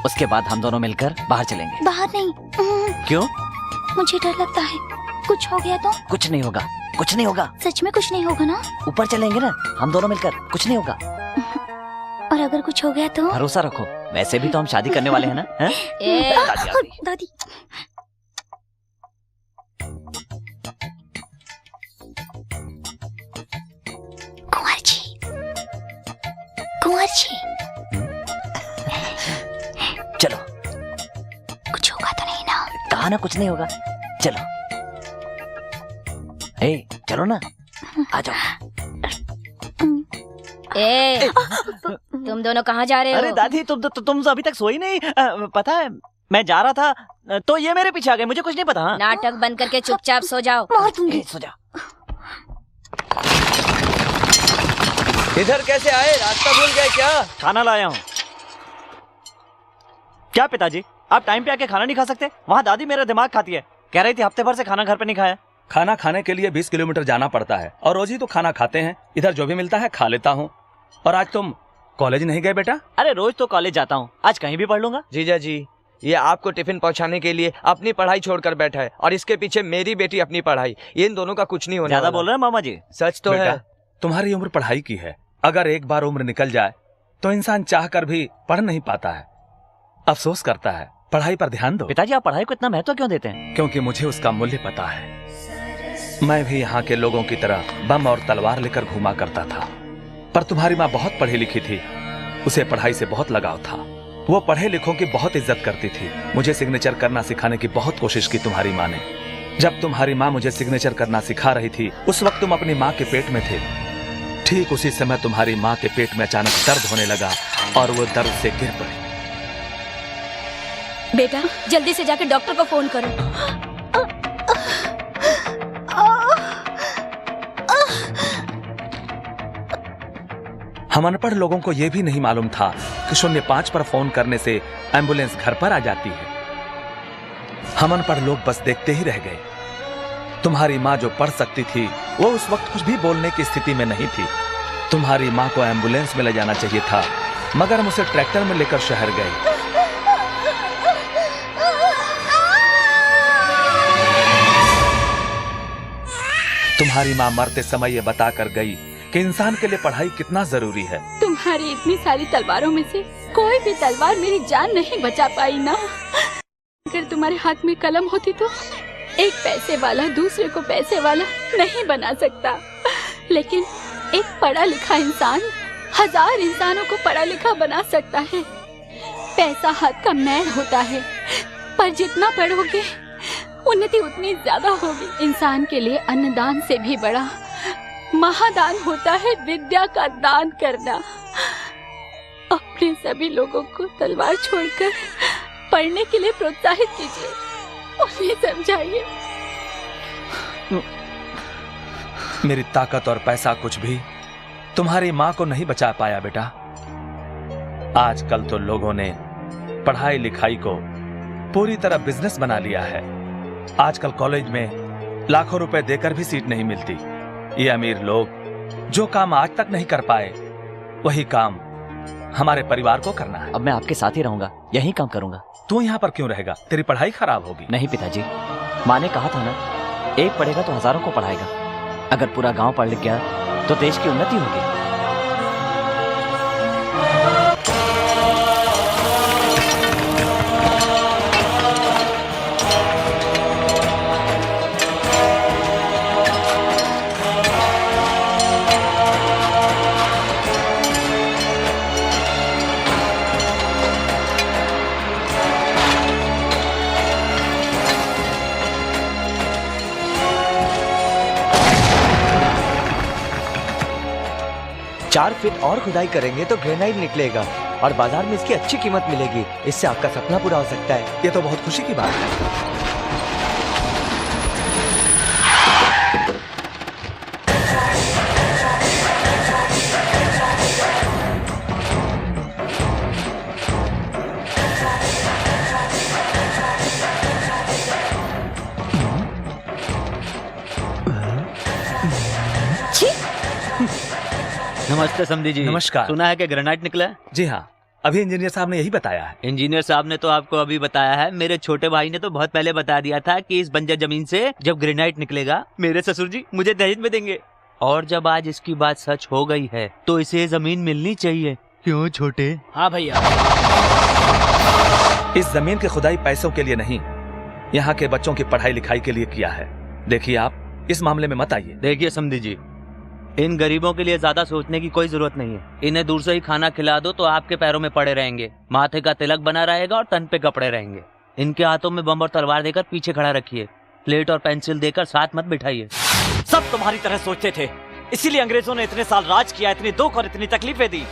उसके बाद हम दोनों मिलकर बाहर चलेंगे। बाहर नहीं। क्यों? मुझे डर लगता है, कुछ हो गया तो? कुछ नहीं होगा, कुछ नहीं होगा। सच में कुछ नहीं होगा ना? ऊपर चलेंगे ना हम दोनों मिलकर, कुछ नहीं होगा। और अगर कुछ हो गया तो? भरोसा रखो, वैसे भी तो हम शादी करने वाले हैं ना। हैं? दादी आ गई। दादी, कुंवर जी, कुंवर जी, चलो। कुछ होगा तो नहीं ना? कहा ना कुछ नहीं होगा, चलो। ए, चलो ना, आ जाओ। ए, तुम दोनों कहाँ जा रहे हो? अरे दादी, तुम तो अभी तक सोई नहीं। पता है मैं जा रहा था तो ये मेरे पीछे आ गए, मुझे कुछ नहीं पता। हाँ? नाटक बंद करके चुपचाप सो जाओ। मार दूंगी। सो जा। इधर कैसे आए? रास्ता भूल गए क्या? खाना लाया हूँ। क्या पिताजी, आप टाइम पे आके खाना नहीं खा सकते? वहाँ दादी मेरा दिमाग खाती है, कह रही थी हफ्ते भर से खाना घर पे नहीं खाया। खाना खाने के लिए 20 किलोमीटर जाना पड़ता है और रोज ही तो खाना खाते हैं। इधर जो भी मिलता है खा लेता हूँ। और आज तुम कॉलेज नहीं गए बेटा? अरे रोज तो कॉलेज जाता हूँ, आज कहीं भी पढ़ लूंगा। जीजा जी, ये आपको टिफिन पहुंचाने के लिए अपनी पढ़ाई छोड़कर बैठा है और इसके पीछे मेरी बेटी अपनी पढ़ाई। ये इन दोनों का कुछ नहीं होने ज्यादा वाला। बोल रहे हैं मामा जी। सच तो है। तुम्हारी उम्र पढ़ाई की है, अगर एक बार उम्र निकल जाए तो इंसान चाह कर भी पढ़ नहीं पाता है, अफसोस करता है। पढ़ाई पर ध्यान दो। पिताजी, आप पढ़ाई को इतना महत्व क्यों देते हैं? क्योंकि मुझे उसका मूल्य पता है। मैं भी यहाँ के लोगों की तरह बम और तलवार लेकर घूमा करता था, पर तुम्हारी माँ बहुत पढ़ी लिखी थी, उसे पढ़ाई से बहुत लगाव था। वो पढ़े लिखों की बहुत इज्जत करती थी। मुझे सिग्नेचर करना सिखाने की बहुत कोशिश की तुम्हारी माँ ने। जब तुम्हारी माँ मुझे सिग्नेचर करना सिखा रही थी उस वक्त तुम अपनी माँ के पेट में थे। ठीक उसी समय तुम्हारी माँ के पेट में अचानक दर्द होने लगा और वो दर्द से गिर पड़ी। बेटा, जल्दी से जाकर डॉक्टर को फोन करो। हम अनपढ़ लोगों को यह भी नहीं मालूम था कि 05 पर फोन करने से एम्बुलेंस घर पर आ जाती है। हम अनपढ़ लोग बस देखते ही रह गए। तुम्हारी माँ जो पढ़ सकती थी वो उस वक्त कुछ भी बोलने की स्थिति में नहीं थी। तुम्हारी माँ को एम्बुलेंस में ले जाना चाहिए था, मगर हम उसे ट्रैक्टर में लेकर शहर गए। तुम्हारी माँ मरते समय ये बताकर गई कि इंसान के लिए पढ़ाई कितना जरूरी है। तुम्हारी इतनी सारी तलवारों में से कोई भी तलवार मेरी जान नहीं बचा पाई ना। अगर तुम्हारे हाथ में कलम होती तो एक पैसे वाला दूसरे को पैसे वाला नहीं बना सकता, लेकिन एक पढ़ा लिखा इंसान 1000 इंसानों को पढ़ा लिखा बना सकता है। पैसा हाथ का मैल होता है, पर जितना पढ़ोगे उन्नति उतनी ज्यादा होगी। इंसान के लिए अन्नदान से भी बड़ा महादान होता है विद्या का दान करना। अपने सभी लोगों को तलवार छोड़कर पढ़ने के लिए प्रोत्साहित कीजिए, उन्हें समझाइए। मेरी ताकत और पैसा कुछ भी तुम्हारी माँ को नहीं बचा पाया बेटा। आजकल तो लोगों ने पढ़ाई लिखाई को पूरी तरह बिजनेस बना लिया है। आजकल कॉलेज में लाखों रुपए देकर भी सीट नहीं मिलती। ये अमीर लोग जो काम आज तक नहीं कर पाए वही काम हमारे परिवार को करना है। अब मैं आपके साथ ही रहूंगा, यही काम करूंगा। तू यहाँ पर क्यों रहेगा? तेरी पढ़ाई खराब होगी। नहीं पिताजी, माँ ने कहा था ना, एक पढ़ेगा तो हजारों को पढ़ाएगा। अगर पूरा गांव पढ़ लिख गया तो देश की उन्नति होगी। 4 फीट और खुदाई करेंगे तो ग्रेनाइट निकलेगा और बाजार में इसकी अच्छी कीमत मिलेगी। इससे आपका सपना पूरा हो सकता है। ये तो बहुत खुशी की बात है। नमस्ते समधी जी। नमस्कार। सुना है कि ग्रेनाइट निकला है? जी हाँ, अभी इंजीनियर साहब ने यही बताया है। इंजीनियर साहब ने तो आपको अभी बताया है, मेरे छोटे भाई ने तो बहुत पहले बता दिया था कि इस बंजर जमीन से जब ग्रेनाइट निकलेगा मेरे ससुर जी मुझे दहेज में देंगे। और जब आज इसकी बात सच हो गई है तो इसे जमीन मिलनी चाहिए। क्यों छोटे? हाँ भैया। इस जमीन की खुदाई पैसों के लिए नहीं, यहाँ के बच्चों की पढ़ाई लिखाई के लिए किया है। देखिए आप इस मामले में मत आइए। देखिए समधी जी, इन गरीबों के लिए ज्यादा सोचने की कोई जरूरत नहीं है। इन्हें दूर से ही खाना खिला दो तो आपके पैरों में पड़े रहेंगे, माथे का तिलक बना रहेगा और तन पे कपड़े रहेंगे। इनके हाथों में बम और तलवार देकर पीछे खड़ा रखिए, प्लेट और पेंसिल देकर साथ मत बिठाइए। सब तुम्हारी तरह सोचते थे, इसीलिए अंग्रेजों ने इतने साल राज किया, इतनी दुख और इतनी तकलीफें दी।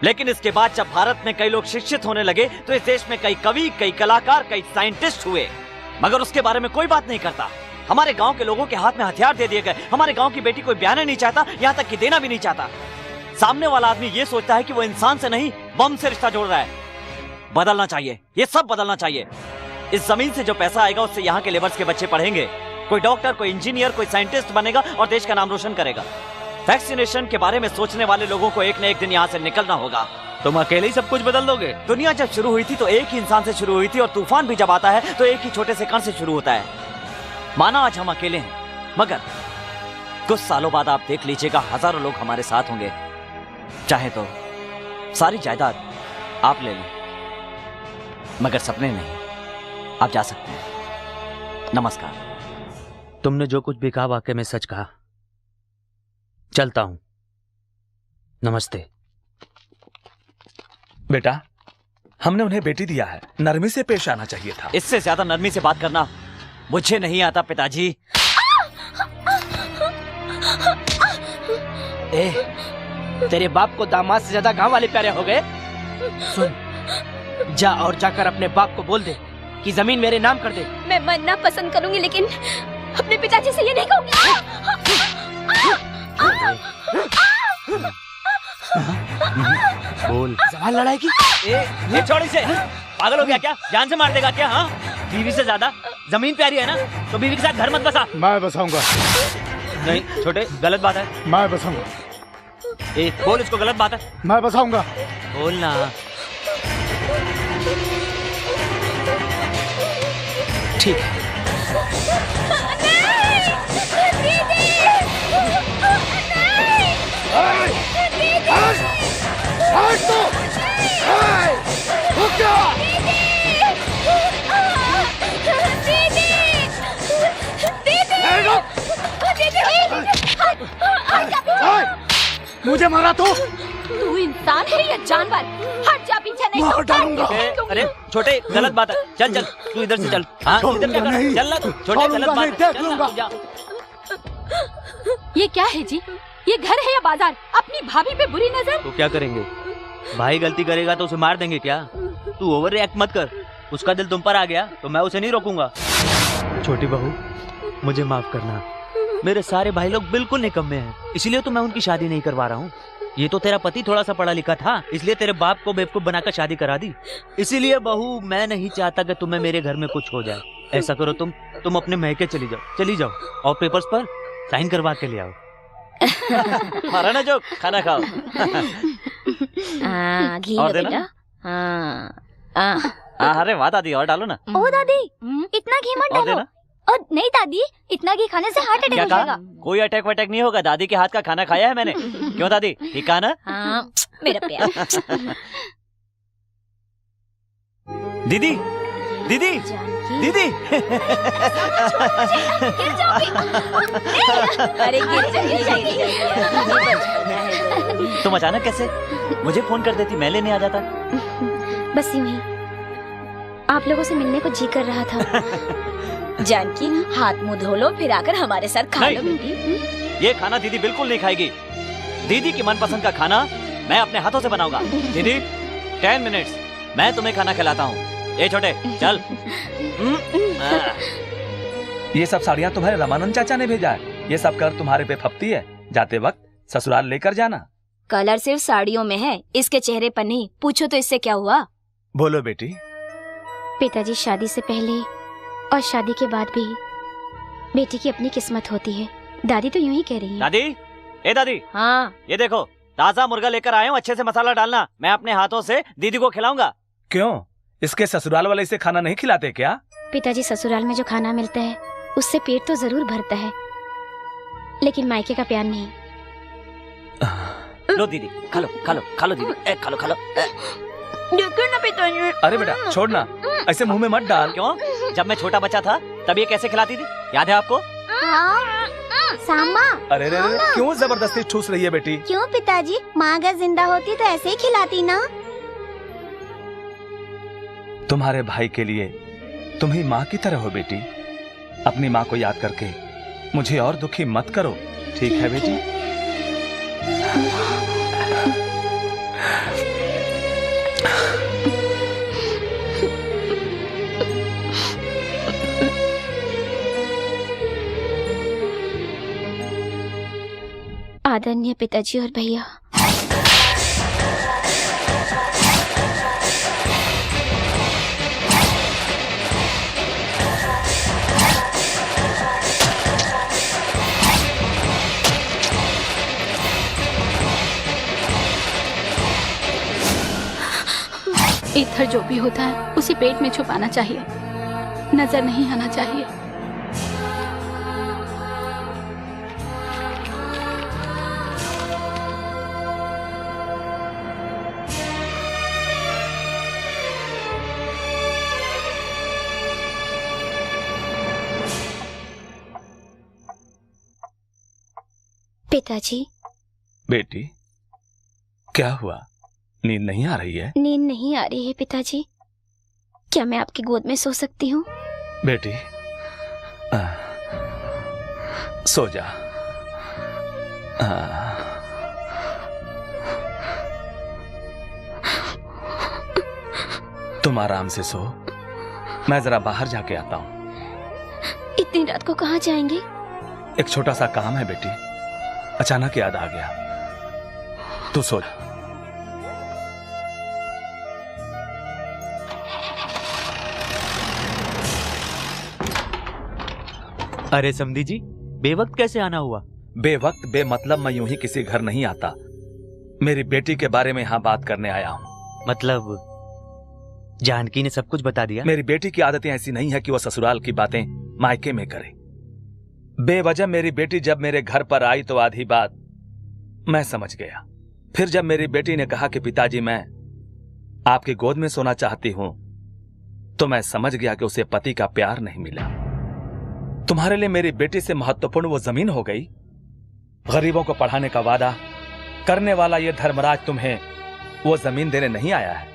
लेकिन इसके बाद जब भारत में कई लोग शिक्षित होने लगे तो इस देश में कई कवि, कई कलाकार, कई साइंटिस्ट हुए, मगर उसके बारे में कोई बात नहीं करता। हमारे गांव के लोगों के हाथ में हथियार दे दिए गए। हमारे गांव की बेटी कोई ब्याह नहीं चाहता, यहाँ तक कि देना भी नहीं चाहता। सामने वाला आदमी ये सोचता है कि वो इंसान से नहीं बम से रिश्ता जोड़ रहा है। बदलना चाहिए, ये सब बदलना चाहिए। इस जमीन से जो पैसा आएगा उससे यहाँ के लेबर्स के बच्चे पढ़ेंगे, कोई डॉक्टर, कोई इंजीनियर, कोई साइंटिस्ट बनेगा और देश का नाम रोशन करेगा। वैक्सीनेशन के बारे में सोचने वाले लोगों को एक न एक दिन यहाँ से निकलना होगा। तुम अकेले ही सब कुछ बदल दोगे? दुनिया जब शुरू हुई थी तो एक ही इंसान से शुरू हुई थी, और तूफान भी जब आता है तो एक ही छोटे से कण से शुरू होता है। माना आज हम अकेले हैं, मगर कुछ सालों बाद आप देख लीजिएगा हजारों लोग हमारे साथ होंगे। चाहे तो सारी जायदाद आप ले लें, मगर सपने नहीं। आप जा सकते हैं। नमस्कार। तुमने जो कुछ भी कहा वाकई में सच कहा। चलता हूं। नमस्ते। बेटा, हमने उन्हें बेटी दिया है, नरमी से पेश आना चाहिए था। इससे ज्यादा नरमी से बात करना मुझे नहीं आता पिताजी। तेरे बाप को दामाद से ज्यादा गांव वाले प्यारे हो गए। सुन, जा और जाकर अपने बाप को बोल दे कि जमीन मेरे नाम कर दे। मैं मरना पसंद करूंगी लेकिन अपने पिताजी से ये नहीं कहूंगी। बोल। सवाल लड़ाई की। ये छोड़ इसे। पागल हो गया क्या? जान से मार देगा क्या? हाँ, बीवी से ज्यादा जमीन प्यारी है ना, तो बीवी के साथ घर मत बसा। मैं बसाऊंगा। नहीं छोटे, गलत बात है। मैं बसाऊंगा। बोल इसको, गलत बात है। मैं बसाऊंगा। बोलना। ठीक है। मुझे मारा तो? तू इंसान है या जानवर? हट जा, पीछे नहीं मार डालूंगा। अरे छोटे, गलत बात है। चल चल, तू इधर से चल। हाँ, इधर क्या कर? चल ना, छोटे, गलत बात है। चल ना, जा। ये क्या है जी? ये घर है या बाजार? अपनी भाभी पे बुरी नजर। तो क्या करेंगे? भाई गलती करेगा तो उसे मार देंगे क्या? तू ओवर रिएक्ट मत कर। उसका दिल तुम पर आ गया तो मैं उसे नहीं रोकूंगा। छोटी बहू, मुझे माफ करना। मेरे सारे भाई लोग बिल्कुल निकम्मे हैं, इसलिए तो मैं उनकी शादी नहीं करवा रहा हूँ। ये तो तेरा पति थोड़ा सा पढ़ा लिखा था, इसलिए तेरे बाप को बेवकूफ बनाकर शादी करा दी। इसीलिए बहू, मैं नहीं चाहता कि तुम्हें मेरे घर में कुछ हो जाए। ऐसा करो, तुम अपने महके चली जाओ और पेपर्स पर साइन करवा के ले आओ। मारा ना जो, खाना खाओ। घी और लो देना? बेटा। अरे वाह दादी, और डालो ना। ओ दादी, इतना घी मत और डालो। देना? और नहीं दादी, इतना घी खाने से हार्ट अटैक क्या हो कहा? जाएगा। कोई अटैक वटैक नहीं होगा, दादी के हाथ का खाना खाया है मैंने। क्यों दादी, ठीक कहा ना? हाँ, मेरा प्यार। दीदी, दीदी, दीदी। अरे गिर जाएगी। तुम अचानक कैसे? मुझे फोन कर देती, मैं लेने आ जाता। बस यूं ही आप लोगों से मिलने को जी कर रहा था। जानकी, हाथ मुंह धो लो, फिर आकर हमारे साथ खा लो बेटी। ये खाना दीदी बिल्कुल नहीं खाएगी। दीदी की मनपसंद का खाना मैं अपने हाथों से बनाऊंगा। दीदी 10 मिनट्स मैं तुम्हें खाना खिलाता हूँ। ए छोटे चल। ये सब साड़ियाँ तुम्हारे रमानंद चाचा ने भेजा है। ये सब कर तुम्हारे पे फपती है। जाते वक्त ससुराल लेकर जाना। कलर सिर्फ साड़ियों में है, इसके चेहरे पर नहीं। पूछो तो इससे क्या हुआ? बोलो बेटी। पिताजी, शादी से पहले और शादी के बाद भी बेटी की अपनी किस्मत होती है। दादी तो यूं ही कह रही है। दादी, ए दादी। हाँ। ये देखो ताजा मुर्गा लेकर आया हूँ, अच्छे से मसाला डालना। मैं अपने हाथों से दीदी को खिलाऊंगा। क्यों, इसके ससुराल वाले इसे खाना नहीं खिलाते क्या? पिताजी, ससुराल में जो खाना मिलता है उससे पेट तो जरूर भरता है, लेकिन मायके का प्यार नहीं। लो दीदी, खा लो खा लो खा लो दीदी, खा लो खा लो। देखो ना पिताजी। अरे बेटा छोड़ना, ऐसे मुंह में मत डाल। क्यों, जब मैं छोटा बच्चा था तब ये कैसे खिलाती थी, याद है आपको? सांबा। अरे रे रे, क्यों जबरदस्ती ठूस रही है बेटी? क्यों पिताजी, माँ अगर जिंदा होती तो ऐसे ही खिलाती ना। तुम्हारे भाई के लिए तुम ही माँ की तरह हो बेटी। अपनी माँ को याद करके मुझे और दुखी मत करो, ठीक है बेटी? आदरणीय पिताजी और भैया, इधर जो भी होता है उसे पेट में छुपाना चाहिए, नजर नहीं आना चाहिए। पिताजी। बेटी क्या हुआ, नींद नहीं आ रही है? नींद नहीं आ रही है पिताजी, क्या मैं आपकी गोद में सो सकती हूँ? बेटी सो जा। तुम आराम से सो, मैं जरा बाहर जाके आता हूँ। इतनी रात को कहाँ जाएंगे? एक छोटा सा काम है बेटी, अचानक याद आ गया। तू सो जा। अरे समधी जी, बेवक्त कैसे आना हुआ? बेवक्त बेमतलब मैं यूं ही किसी घर नहीं आता। मेरी बेटी के बारे में यहाँ बात करने आया हूँ। मतलब जानकी ने सब कुछ बता दिया? मेरी बेटी की आदतें ऐसी नहीं है कि वो ससुराल की बातें मायके में करे। बेवजह मेरी बेटी जब मेरे घर पर आई तो आधी बात मैं समझ गया। फिर जब मेरी बेटी ने कहा कि पिताजी मैं आपकी गोद में सोना चाहती हूं, तो मैं समझ गया कि उसे पति का प्यार नहीं मिला। तुम्हारे लिए मेरी बेटी से महत्वपूर्ण वो जमीन हो गई। गरीबों को पढ़ाने का वादा करने वाला ये धर्मराज तुम्हें वो जमीन देने नहीं आया है।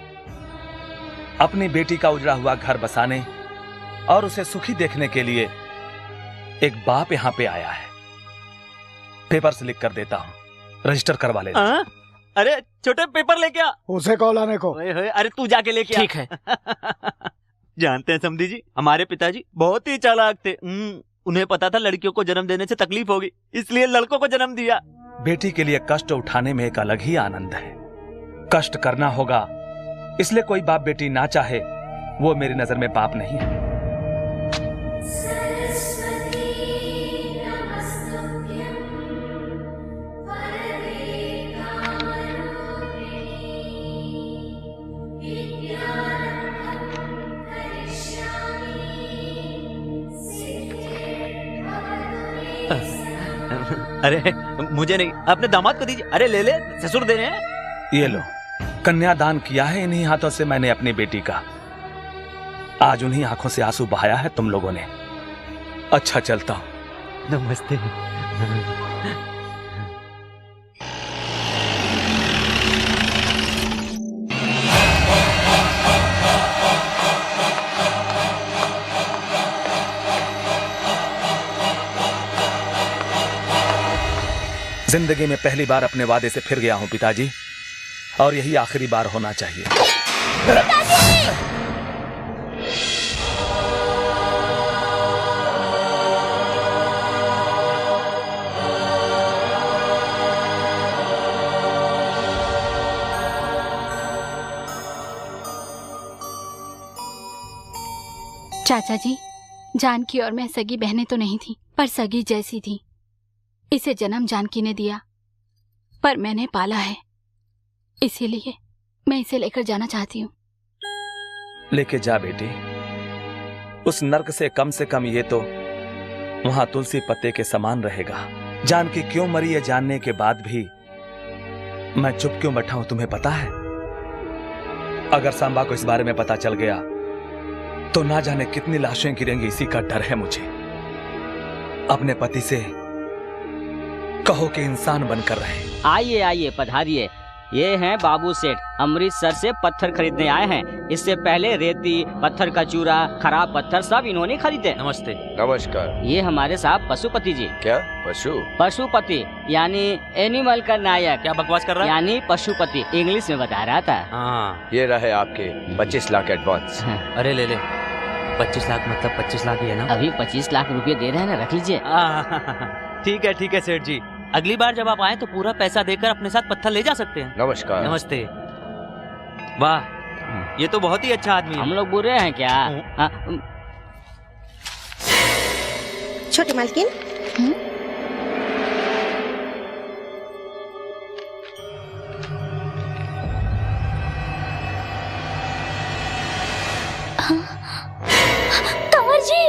अपनी बेटी का उजड़ा हुआ घर बसाने और उसे सुखी देखने के लिए एक बाप यहां पे आया है। पेपर्स लिख कर देता हूं, रजिस्टर करवा ले। अरे छोटे पेपर लेके आ। उसे कॉल आने को। अरे तू जाके लेके आ। ठीक है। जानते हैं समधी जी, हमारे पिताजी बहुत ही चालाक थे। उन्हें पता था लड़कियों को जन्म देने से तकलीफ होगी, इसलिए लड़कों को जन्म दिया। बेटी के लिए कष्ट उठाने में एक अलग ही आनंद है। कष्ट करना होगा, इसलिए कोई बाप बेटी ना चाहे वो मेरी नजर में पाप नहीं है। अरे मुझे नहीं, अपने दामाद को दीजिए। अरे ले ले, ससुर दे रहे हैं। ये लो, कन्यादान किया है इन्हीं हाथों से मैंने अपनी बेटी का। आज उन्हीं आंखों से आंसू बहाया है तुम लोगों ने। अच्छा चलता हूं। नमस्ते। जिंदगी में पहली बार अपने वादे से फिर गया हूं पिताजी, और यही आखिरी बार होना चाहिए। चाचा जी, जानकी और मैं सगी बहनें तो नहीं थी, पर सगी जैसी थी। इसे जन्म जानकी ने दिया, पर मैंने पाला है, इसीलिए मैं इसे लेकर जाना चाहती हूँ। लेके जा बेटी, उस नर्क से कम ये तो वहां तुलसी पत्ते के समान रहेगा। जानकी क्यों मरी ये जानने के बाद भी मैं चुप क्यों बैठा हूं तुम्हें पता है? अगर सांबा को इस बारे में पता चल गया तो ना जाने कितनी लाशें गिरेंगी, इसी का डर है मुझे। अपने पति से कहो कि इंसान बनकर रहे। आइए आइए पधारिए, ये हैं बाबू सेठ, अमृतसर से पत्थर खरीदने आए हैं। इससे पहले रेती, पत्थर का चूरा, खराब पत्थर सब इन्होंने खरीदे। नमस्ते। नमस्कार। ये हमारे साहब पशुपति जी। क्या पशु? पशुपति यानी एनिमल का नायक। क्या बकवास कर रहा है? यानी पशुपति, इंग्लिश में बता रहा था। हाँ। ये रहे आपके 25 लाख एडवांस। अरे ले ले, 25 लाख मतलब 25 लाख ही है ना? अभी 25 लाख रुपए दे रहे हैं ना, रख लीजिए। ठीक है सेठ जी, अगली बार जब आप आए तो पूरा पैसा देकर अपने साथ पत्थर ले जा सकते हैं। नमस्कार। नमस्ते। वाह, ये तो बहुत ही अच्छा आदमी है। हम लोग बुरे हैं क्या? छोटी मालकिन, कंवर जी,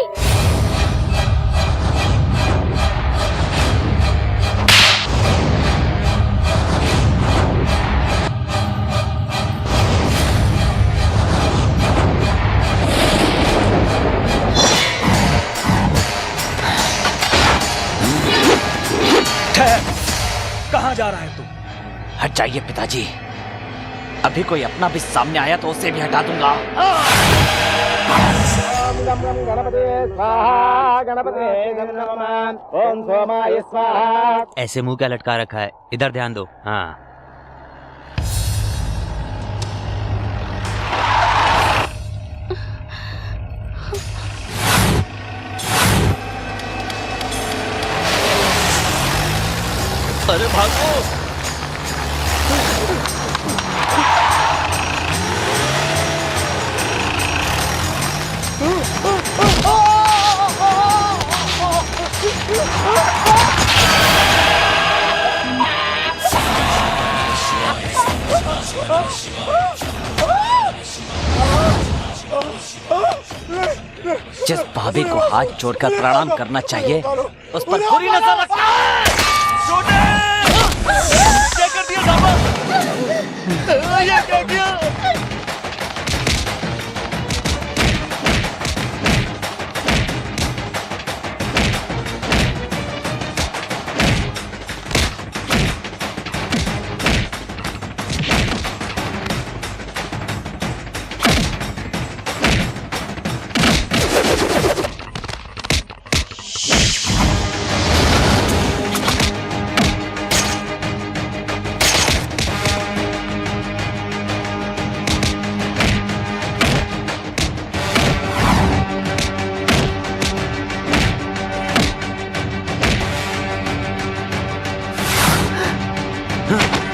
कहाँ जा रहा है तू? हट जाइए पिताजी, अभी कोई अपना भी सामने आया तो उसे भी हटा दूंगा। ऐसे मुंह क्या लटका रखा है? इधर ध्यान दो। हाँ। अरे भागो! जिस भाभी को हाथ जोड़कर प्रणाम करना चाहिए उस पर पूरी नजर रखना है। क्या कर दिया साहब? ये क्या किया?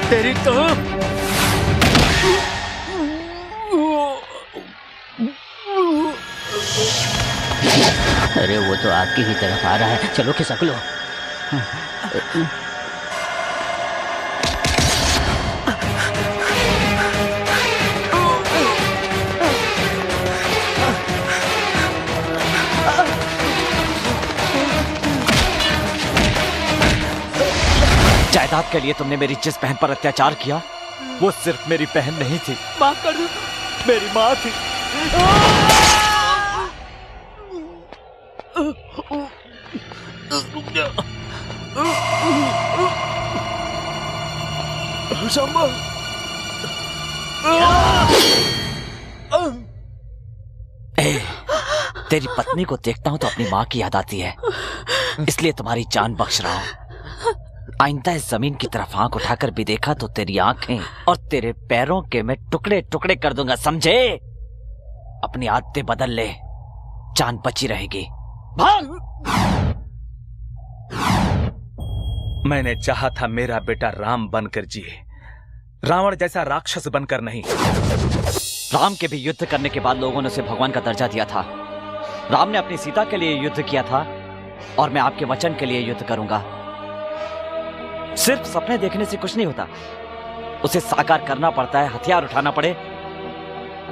तेरी तो अरे वो तो आपकी ही तरफ आ रहा है, चलो खिसक लो। जायदाद के लिए तुमने मेरी जिस बहन पर अत्याचार किया वो सिर्फ मेरी बहन नहीं थी, माफ कर दो, मेरी माँ थी। तेरी पत्नी को देखता हूँ तो अपनी माँ की याद आती है, इसलिए तुम्हारी जान बख्श रहा हूँ। आइंदा इस जमीन की तरफ आंख उठाकर भी देखा तो तेरी आंखें और तेरे पैरों के मैं टुकड़े टुकड़े कर दूंगा, समझे? अपनी आदतें बदल ले, जान बची रहेगी। भाग! मैंने चाहा था मेरा बेटा राम बनकर जिए, रावण जैसा राक्षस बनकर नहीं। राम के भी युद्ध करने के बाद लोगों ने उसे भगवान का दर्जा दिया था। राम ने अपनी सीता के लिए युद्ध किया था और मैं आपके वचन के लिए युद्ध करूंगा। सिर्फ सपने देखने से कुछ नहीं होता, उसे साकार करना पड़ता है। हथियार उठाना पड़े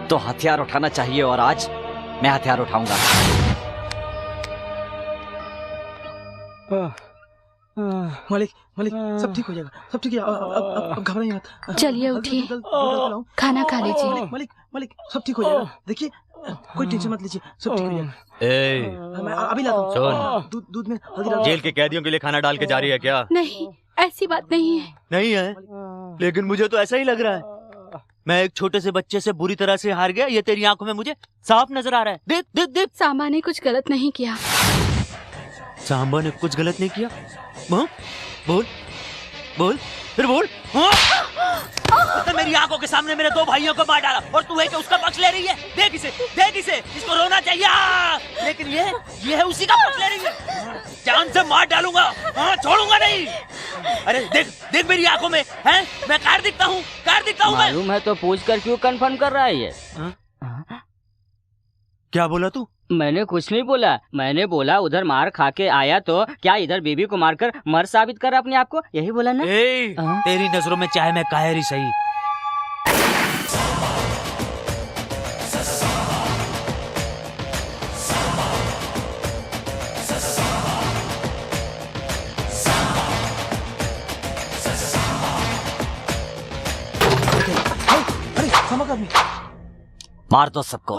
तो हथियार उठाना चाहिए, और आज मैं हथियार उठाऊंगा। मालिक मालिक सब ठीक हो जाएगा, सब ठीक है। अब घबराइए मत। चलिए उठिए, खाना खा लीजिए। मालिक मालिक सब ठीक हो जाएगा, देखिए कोई टेंशन मत लीजिए, सब ठीक हो जाएगा। मैं अभी लाता हूँ। सुन, दूध में हल्दी डाल। जेल के कैदियों के लिए खाना डाल के जा रही है क्या? नहीं, ऐसी बात नहीं है। नहीं है, लेकिन मुझे तो ऐसा ही लग रहा है। मैं एक छोटे से बच्चे से बुरी तरह से हार गया, ये तेरी आंखों में मुझे साफ नजर आ रहा है। देख देख देख, सांबा ने कुछ गलत नहीं किया। सांबा ने कुछ गलत नहीं किया? बोल बोल, फिर बोल। उसने मेरी आंखों के सामने मेरे 2 भाइयों को मार डाला और तू है कि उसका पक्ष ले रही है। देख इसे, इसको रोना चाहिए, लेकिन ये है उसी का पक्ष ले रही है। जान से मार डालूंगा, छोड़ूंगा नहीं। अरे देख देख मेरी आंखों में है, मैं कार दिखता हूँ मैं। मालूम है तो पूछ कर क्यों कंफर्म कर रहा है ये? क्या बोला तू? मैंने कुछ नहीं बोला, मैंने बोला उधर मार खा के आया तो क्या इधर बीबी को मारकर मर साबित कर अपने आप को, यही बोला ना? तेरी नजरों में चाहे मैं कायर ही सही। अरे सांबा का आदमी। मार दो सबको।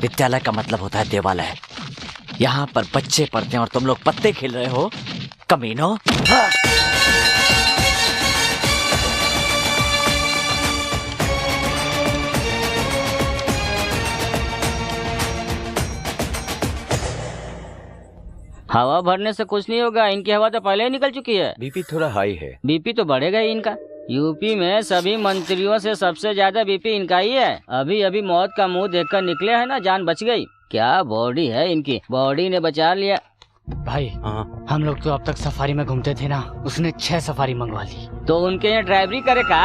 विद्यालय का मतलब होता है देवालय। यहाँ पर बच्चे पढ़ते हैं और तुम लोग पत्ते खेल रहे हो, कमीनों। हवा भरने से कुछ नहीं होगा, इनकी हवा तो पहले ही निकल चुकी है। बीपी थोड़ा हाई है। बीपी तो बढ़ेगा ही इनका। यूपी में सभी मंत्रियों से सबसे ज्यादा बीपी इनका ही है। अभी अभी मौत का मुंह देखकर निकले हैं ना, जान बच गई। क्या बॉडी है इनकी, बॉडी ने बचा लिया। भाई हम लोग तो अब तक सफारी में घूमते थे ना, उसने 6 सफारी मंगवा ली। तो उनके यहाँ ड्राइवरी करे का?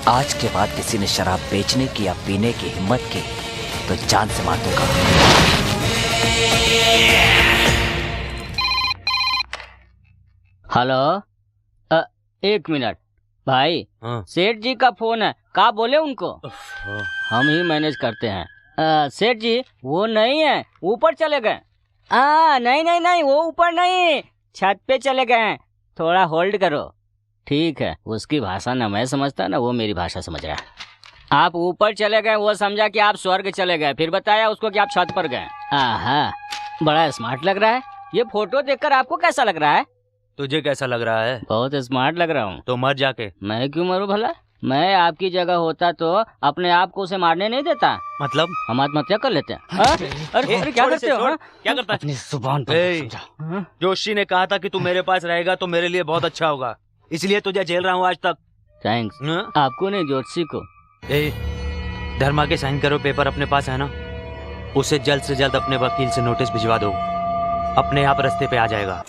आज के बाद किसी ने शराब बेचने की या पीने की हिम्मत की तो जान से मार दूंगा। हेलो, 1 मिनट भाई, सेठ जी का फोन है, का बोले उनको? हम ही मैनेज करते हैं। सेठ जी वो नहीं है, ऊपर चले गए। नहीं वो ऊपर नहीं, छत पे चले गए। थोड़ा होल्ड करो। ठीक है, उसकी भाषा ना मैं समझता ना वो मेरी भाषा समझ रहा है। आप ऊपर चले गए, वो समझा कि आप स्वर्ग चले गए, फिर बताया उसको कि आप छत पर गए। बड़ा स्मार्ट लग रहा है। ये फोटो देखकर आपको कैसा लग रहा है? तुझे कैसा लग रहा है? बहुत स्मार्ट लग रहा हूँ। तो मर जाके। मैं क्यों मरूं भला? मैं आपकी जगह होता तो अपने आप को उसे मारने नहीं देता। मतलब हम आत्महत्या कर लेते हैं। अरे क्या करते हो? क्या करता है? अपनी जुबान पर समझा। जोशी ने कहा था कि तू मेरे पास रहेगा तो मेरे लिए बहुत अच्छा होगा, इसलिए तुझे झेल रहा हूँ आज तक। थैंक्स। आपको नहीं, जोशी को। धर्मा के साइन करो पेपर अपने पास है ना, उसे जल्द से जल्द अपने वकील से नोटिस भिजवा दो, अपने आप रास्ते पे आ जाएगा।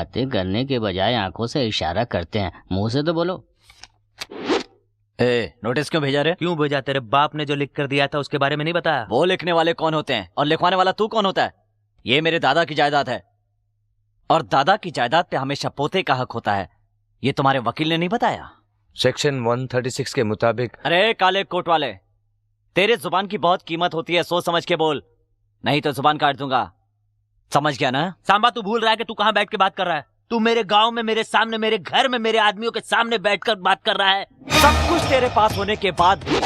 बातें करने के बजाय आंखों से इशारा करते हैं, मुंह से तो बोलो। नोटिस क्यों भेजा रे? क्यों भेजा? तेरे बाप ने जो लिख कर दिया था उसके बारे में नहीं बताया? वो लिखने वाले कौन होते हैं और लिखवाने वाला तू कौन होता है? ये मेरे दादा की जायदाद है और दादा की जायदाद पे हमेशा पोते का हक होता है। ये तुम्हारे वकील ने नहीं बताया? सेक्शन 136 के मुताबिक। अरे काले कोट वाले, तेरे जुबान की बहुत कीमत होती है, सोच समझ के बोल, नहीं तो जुबान काट दूंगा। समझ गया ना? सांबा, तू भूल रहा है कि तू कहाँ बैठ के बात कर रहा है? तू मेरे गांव में, मेरे सामने, मेरे घर में, मेरे आदमियों के सामने बैठकर बात कर रहा है। सब कुछ तेरे पास होने के बाद भी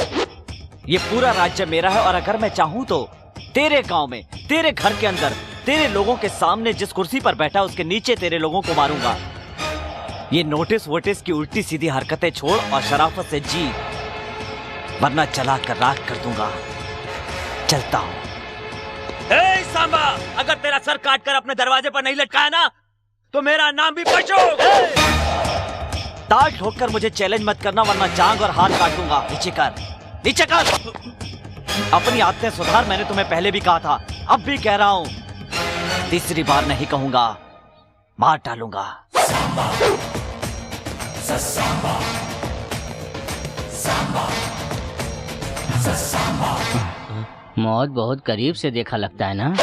ये पूरा राज्य मेरा है, और अगर मैं चाहूं तो तेरे गांव में, तेरे घर के अंदर, तेरे लोगों के सामने जिस कुर्सी पर बैठा उसके नीचे तेरे लोगों को मारूंगा। ये नोटिस वोटिस की उल्टी सीधी हरकतें छोड़ और शराफत से जी, वरना जला कर राख कर दूंगा। चलता हूं। सांबा, अगर तेरा सर काट कर अपने दरवाजे पर नहीं लटकाया ना तो मेरा नाम भी पशु। ताल ठोक कर मुझे चैलेंज मत करना, वरना जांग और हाथ काट दूंगा। नीचे कर, नीचे कर। अपनी आदतें सुधार, मैंने तुम्हें पहले भी कहा था, अब भी कह रहा हूं, तीसरी बार नहीं कहूंगा, मार डालूंगा। सांबा, सांबा, सांबा, सांबा। मौत बहुत करीब से देखा लगता है ना?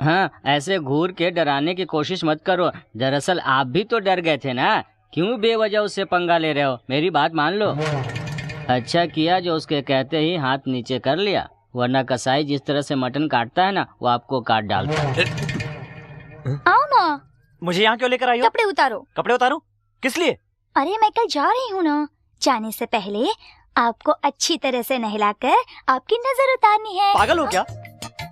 हाँ, ऐसे घूर के डराने की कोशिश मत करो। दरअसल आप भी तो डर गए थे ना, क्यों बेवजह उससे पंगा ले रहे हो? मेरी बात मान लो। अच्छा किया जो उसके कहते ही हाथ नीचे कर लिया, वरना कसाई जिस तरह से मटन काटता है ना, वो आपको काट डालता है। आओ ना। मुझे यहाँ क्यों लेकर आई हो? कपड़े उतारो। कपड़े उतारूं? किस लिए? अरे मैं कल जा रही हूँ ना, जाने से पहले आपको अच्छी तरह से नहलाकर आपकी नजर उतारनी है। पागल हो क्या?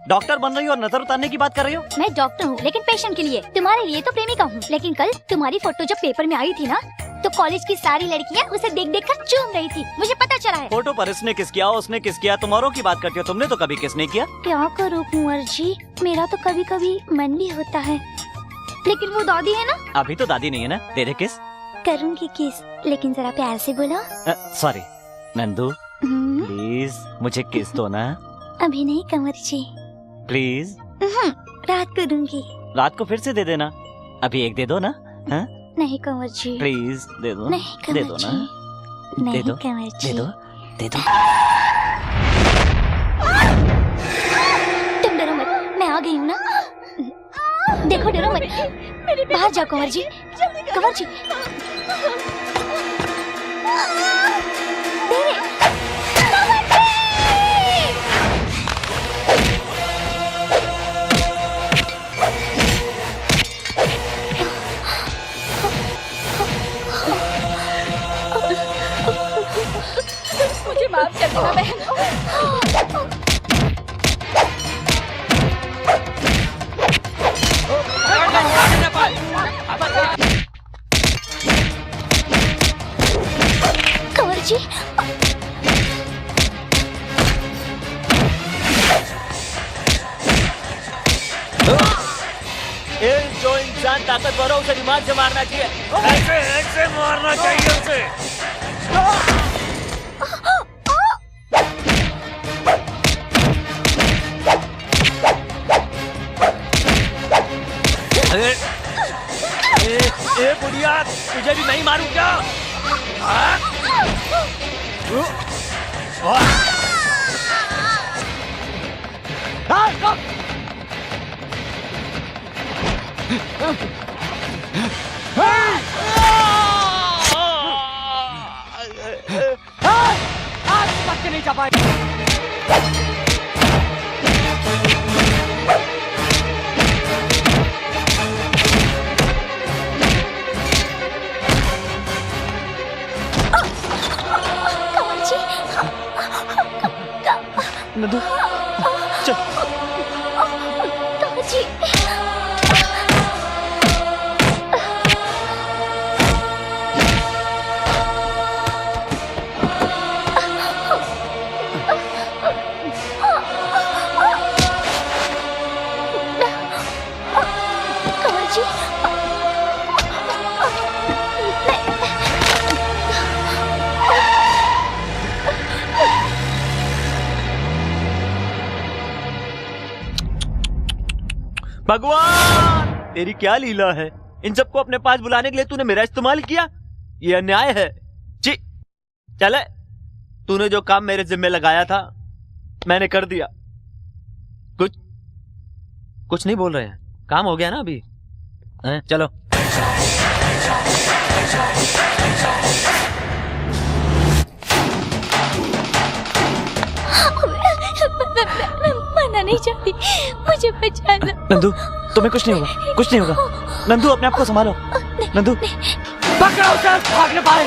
डॉक्टर बन रही हो और नजर उतारने की बात कर रही हो? मैं डॉक्टर हूँ लेकिन पेशेंट के लिए, तुम्हारे लिए तो प्रेमिका हूँ। लेकिन कल तुम्हारी फोटो जब पेपर में आई थी ना, तो कॉलेज की सारी लड़कियाँ उसे देख देख कर चूम रही थी, मुझे पता चला है। फोटो पर इसने किस किया, उसने किस किया, तुम औरों की बात करती हो, तुमने तो कभी किस नहीं किया। क्या करूँ कुंवर जी, मेरा तो कभी कभी मन भी होता है, लेकिन वो दादी है ना। अभी तो दादी नहीं है ना, दे दे किस। करूँगी किस, लेकिन जरा प्यार से बोलो। सॉरी नंदू, प्लीज मुझे किस दो ना। अभी नहीं कंवर जी, प्लीज। रात को दूंगी। रात को फिर से दे देना, अभी एक दे दो ना। हाँ? नहीं कंवर जी, प्लीज दे दो। नहीं दे दो ना, दे दो, दे दो, दे दो। तुम डरो मत, मैं आ गई हूँ ना। देखो डरो मत, बाहर जाओ कंवर जी, कंवर जी। मुझे माफ कर देना बहन। कंवर जी, जो इंसान ताकतवर हो उसे दिमाग से मारना चाहिए, ऐसे ऐसे मारना चाहिए उसे। ए बुढ़िया, तुझे भी नहीं मारूं क्या? आज तक नहीं जा पाए। नंदू चल। कंवर जी, कंवर जी, भगवान तेरी क्या लीला है, इन सबको अपने पास बुलाने के लिए तूने मेरा इस्तेमाल किया? ये अन्याय है। जी चले, तूने जो काम मेरे जिम्मे लगाया था मैंने कर दिया। कुछ नहीं बोल रहे हैं, काम हो गया ना अभी। चलो। मरना नहीं चाहती, मुझे बचा लो। नंदू तुम्हें कुछ नहीं होगा, कुछ नहीं होगा। नंदू अपने आप को संभालो। नंदू पकड़ो उसे, भाग न पाए।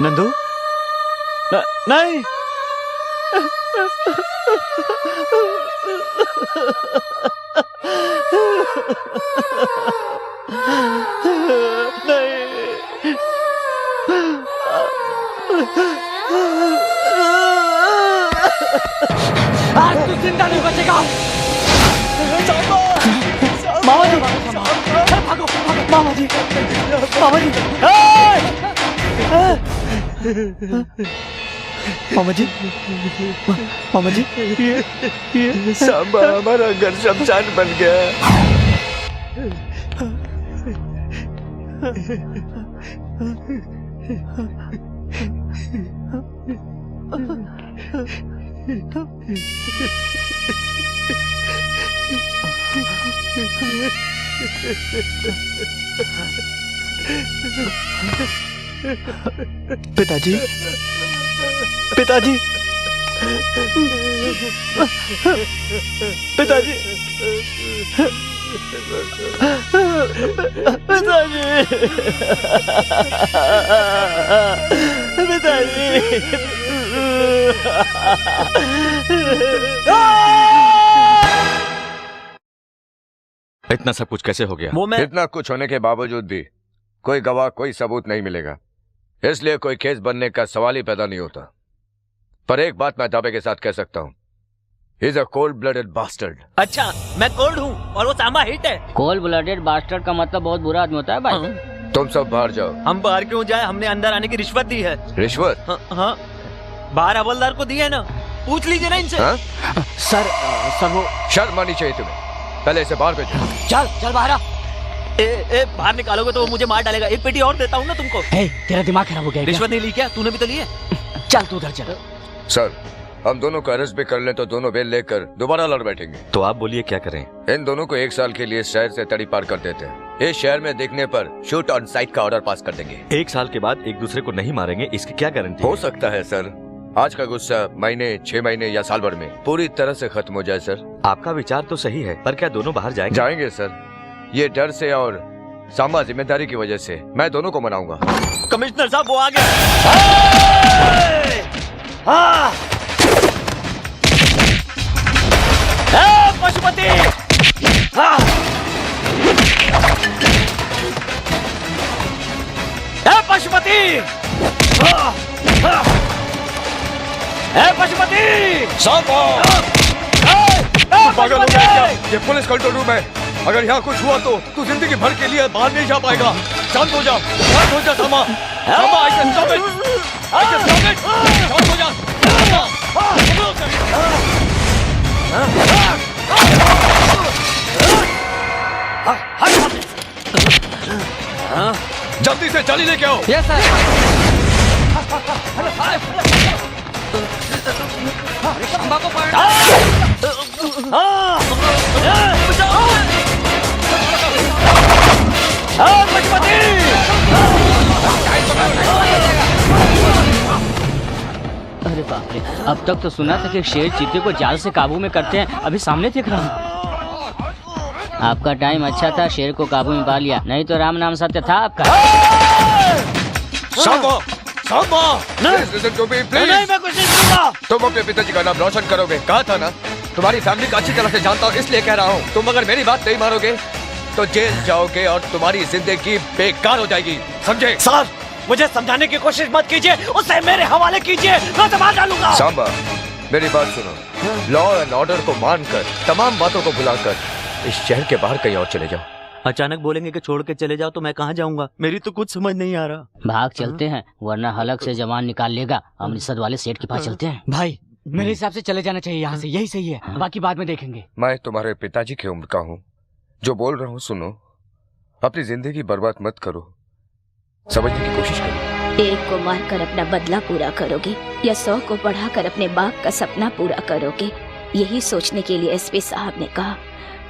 नंदू नहीं। आज तू जिंदा नहीं बचेगा। मामा जी, भागो, मामा जी, मामा जी, मामा जी, मामा जी, ये सांबा हमारा घर शमशान बन गया। पिताजी, पिताजी, पिताजी, इतना सब कुछ कैसे हो गया? इतना कुछ होने के बावजूद भी कोई गवाह, कोई सबूत नहीं मिलेगा, इसलिए कोई केस बनने का सवाल ही पैदा नहीं होता। पर एक बात मैं दावे के साथ कह सकता हूँ, he is a cold blooded bastard. अच्छा, मैं कोल्ड हूँ और वो सांबा हिट है। कोल्ड ब्लडेड बास्टर्ड का मतलब बहुत बुरा आदमी होता है भाई। तुम सब बाहर जाओ। हम बाहर क्यों जाए? हमने अंदर आने की रिश्वत दी है। रिश्वत? हाँ, बाहर हवलदार को दी है ना, पूछ लीजिए ना इनसे। सर वो शर्म आनी चाहिए तुम्हें। पहले इसे बाहर भेजो। चल बाहर आ। बाहर निकालोगे तो वो मुझे मार डालेगा। एक पेटी और देता हूँ ना तुमको। तेरा दिमाग खराब हो गया। रिश्वत नहीं ली क्या? तूने भी तो ली है। चल तू उधर चल। सर, हम दोनों को अरेस्ट भी कर लें तो दोनों बेल लेकर दोबारा लड़ बैठेंगे। तो आप बोलिए क्या करें? इन दोनों को 1 साल के लिए शहर से तड़ी पार कर देते हैं। इस शहर में देखने पर शूट ऑन साइट का ऑर्डर पास कर देंगे। 1 साल के बाद एक दूसरे को नहीं मारेंगे, इसकी क्या गारंटी? हो सकता है सर, आज का गुस्सा महीने, 6 महीने या साल भर में पूरी तरह से खत्म हो जाए। सर, आपका विचार तो सही है, पर क्या दोनों बाहर जाएंगे? जाएंगे सर। ये डर से और सांबा जिम्मेदारी की वजह से मैं दोनों को मनाऊंगा। कमिश्नर साहब वो आ गए। पशुपति, पशुपति, पशुपति, पागल हो गया क्या? ये पुलिस कंट्रोल रूम है। अगर यहाँ कुछ हुआ तो तू जिंदगी भर के लिए बाहर नहीं जा पाएगा। शांत हो जा, शांत हो जा सामा। सामा, I can stop it. I can stop it. शांत हो जा। जल्दी से जाली लेके आओ। Yes sir. शंबा को अरे बाप रे, अब तक तो सुना था कि शेर चीते को जाल से काबू में करते हैं, अभी सामने देख रहा हूँ। आपका टाइम अच्छा था, शेर को काबू में पा लिया, नहीं तो राम नाम सत्य था आपका। Samba, Samba, listen to me, please. नहीं, मैं कुछ नहीं सुनूंगा। तुम अपने पिताजी का नाम रोशन करोगे, कहा था ना। तुम्हारी फैमिली को अच्छी तरह से जानता हूँ, इसलिए कह रहा हूँ। तुम अगर मेरी बात नहीं मानोगे तो जेल जाओगे और तुम्हारी जिंदगी बेकार हो जाएगी, समझे? सर, मुझे समझाने की कोशिश मत कीजिए, उसे मेरे हवाले कीजिए, मैं उसे मार डालूंगा। सांबा, मेरी बात सुनो। लॉ एंड ऑर्डर को मानकर, तमाम बातों को भुलाकर इस शहर के बाहर कहीं और चले जाओ। अचानक बोलेंगे कि छोड़ के चले जाओ तो मैं कहाँ जाऊंगा? मेरी तो कुछ समझ नहीं आ रहा। भाग चलते हैं, वरना हलक से जवान निकाल लेगा। अमृतसर वाले सेठ के पास चलते हैं। भाई, मेरे हिसाब से चले जाना चाहिए यहाँ से, यही सही है, बाकी बाद में देखेंगे। मैं तुम्हारे पिताजी की उम्र का हूँ, जो बोल रहा हूँ सुनो। अपनी जिंदगी बर्बाद मत करो, समझने की कोशिश करो। एक को मारकर अपना बदला पूरा करोगे या 100 को बढ़ाकर अपने बाप का सपना पूरा करोगे, यही सोचने के लिए एसपी साहब ने कहा।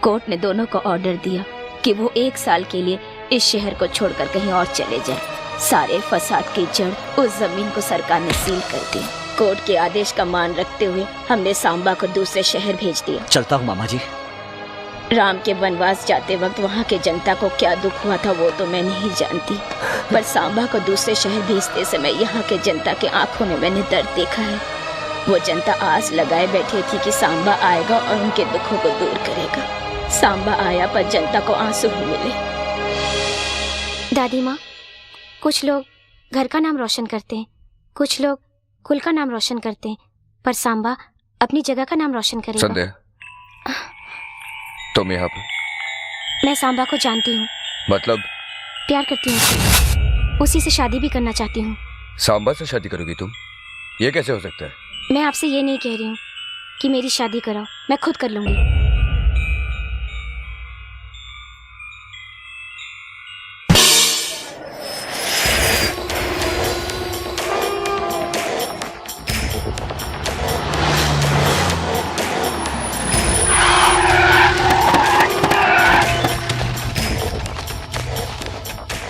कोर्ट ने दोनों को ऑर्डर दिया कि वो 1 साल के लिए इस शहर को छोड़कर कहीं और चले जाएं। सारे फसाद की जड़ उस जमीन को सरकार ने सील कर दी। कोर्ट के आदेश का मान रखते हुए हमने सांबा को दूसरे शहर भेज दिया। चलता हूँ मामा जी। राम के वनवास जाते वक्त वहाँ के जनता को क्या दुख हुआ था वो तो मैं नहीं जानती, पर सांबा को दूसरे शहर भेजते समय यहाँ के जनता के आंखों में मैंने दर्द देखा है। वो जनता आस लगाए बैठी थी कि सांबा आएगा और उनके दुखों को दूर करेगा। सांबा आया पर जनता को आंसू ही मिले। दादी माँ, कुछ लोग घर का नाम रोशन करते हैं, कुछ लोग कुल का नाम रोशन करते हैं, पर सांबा अपनी जगह का नाम रोशन करेगा। संध्या, तुम यहाँ पर? मैं सांबा को जानती हूँ। मतलब? प्यार करती हूँ, उसी से शादी भी करना चाहती हूँ। सांबा से शादी करोगी तुम? ये कैसे हो सकता है? मैं आपसे ये नहीं कह रही हूँ कि मेरी शादी कराओ, मैं खुद कर लूंगी।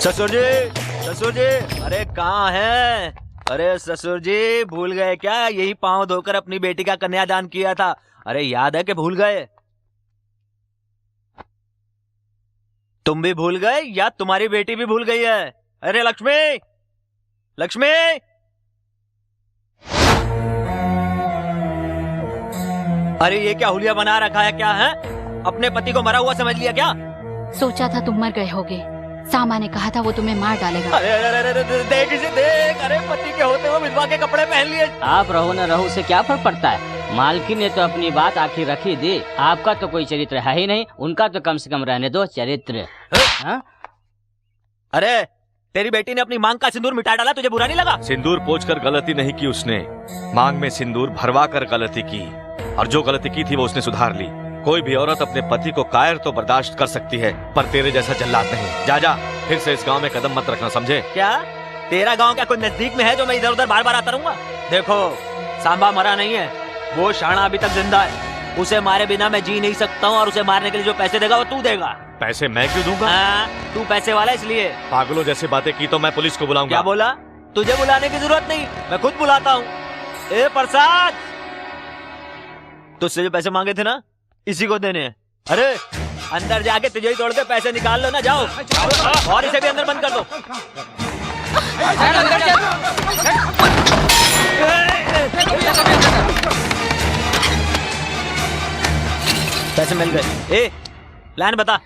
ससुर जी, अरे कहाँ हैं? अरे ससुर जी, भूल गए क्या? यही पांव धोकर अपनी बेटी का कन्यादान किया था। अरे याद है कि भूल गए? तुम भी भूल गए या तुम्हारी बेटी भी भूल गई है? अरे लक्ष्मी, लक्ष्मी! अरे ये क्या हुलिया बना रखा है? क्या है? अपने पति को मरा हुआ समझ लिया क्या? सोचा था तुम मर गए होगे, सामा ने कहा था वो तुम्हें मार डालेगा। अरे अरे अरे अरे, देख इसे देख! अरे पति के होते हुए विधवा के कपड़े पहन लिए। आप रहो न रहो से क्या फर्क पड़ता है? मालकिन ने तो अपनी बात आखिर रखी दी। आपका तो कोई चरित्र है ही नहीं, उनका तो कम से कम रहने दो चरित्र। अरे तेरी बेटी ने अपनी मांग का सिंदूर मिटा डाला, तुझे बुरा नहीं लगा? सिंदूर पोंछकर गलती नहीं की उसने, मांग में सिंदूर भरवा कर गलती की, और जो गलती की थी वो उसने सुधार ली। कोई भी औरत अपने पति को कायर तो बर्दाश्त कर सकती है, पर तेरे जैसा जल्लाद नहीं। जा जा, फिर से इस गांव में कदम मत रखना, समझे? क्या तेरा गांव क्या कोई नजदीक में है जो मैं इधर उधर बार बार आता रहूंगा? देखो, सांबा मरा नहीं है, वो शाना अभी तक जिंदा है। उसे मारे बिना मैं जी नहीं सकता हूँ, और उसे मारने के लिए जो पैसे देगा वो तू देगा। पैसे मैं क्यों दूंगा? तू पैसे वाला इसलिए। पागलों जैसे बातें की तो मैं पुलिस को बुलाऊंगा। क्या बोला? तुझे बुलाने की जरूरत नहीं, मैं खुद बुलाता हूँ। ए प्रसाद, तुझसे जो पैसे मांगे थे ना, इसी को देने हैं। अरे अंदर जाके तुझे ही तोड़ के पैसे निकाल लो ना, जाओ। और इसे भी अंदर बंद कर दो। पैसे मिल गए। ए प्लान बता।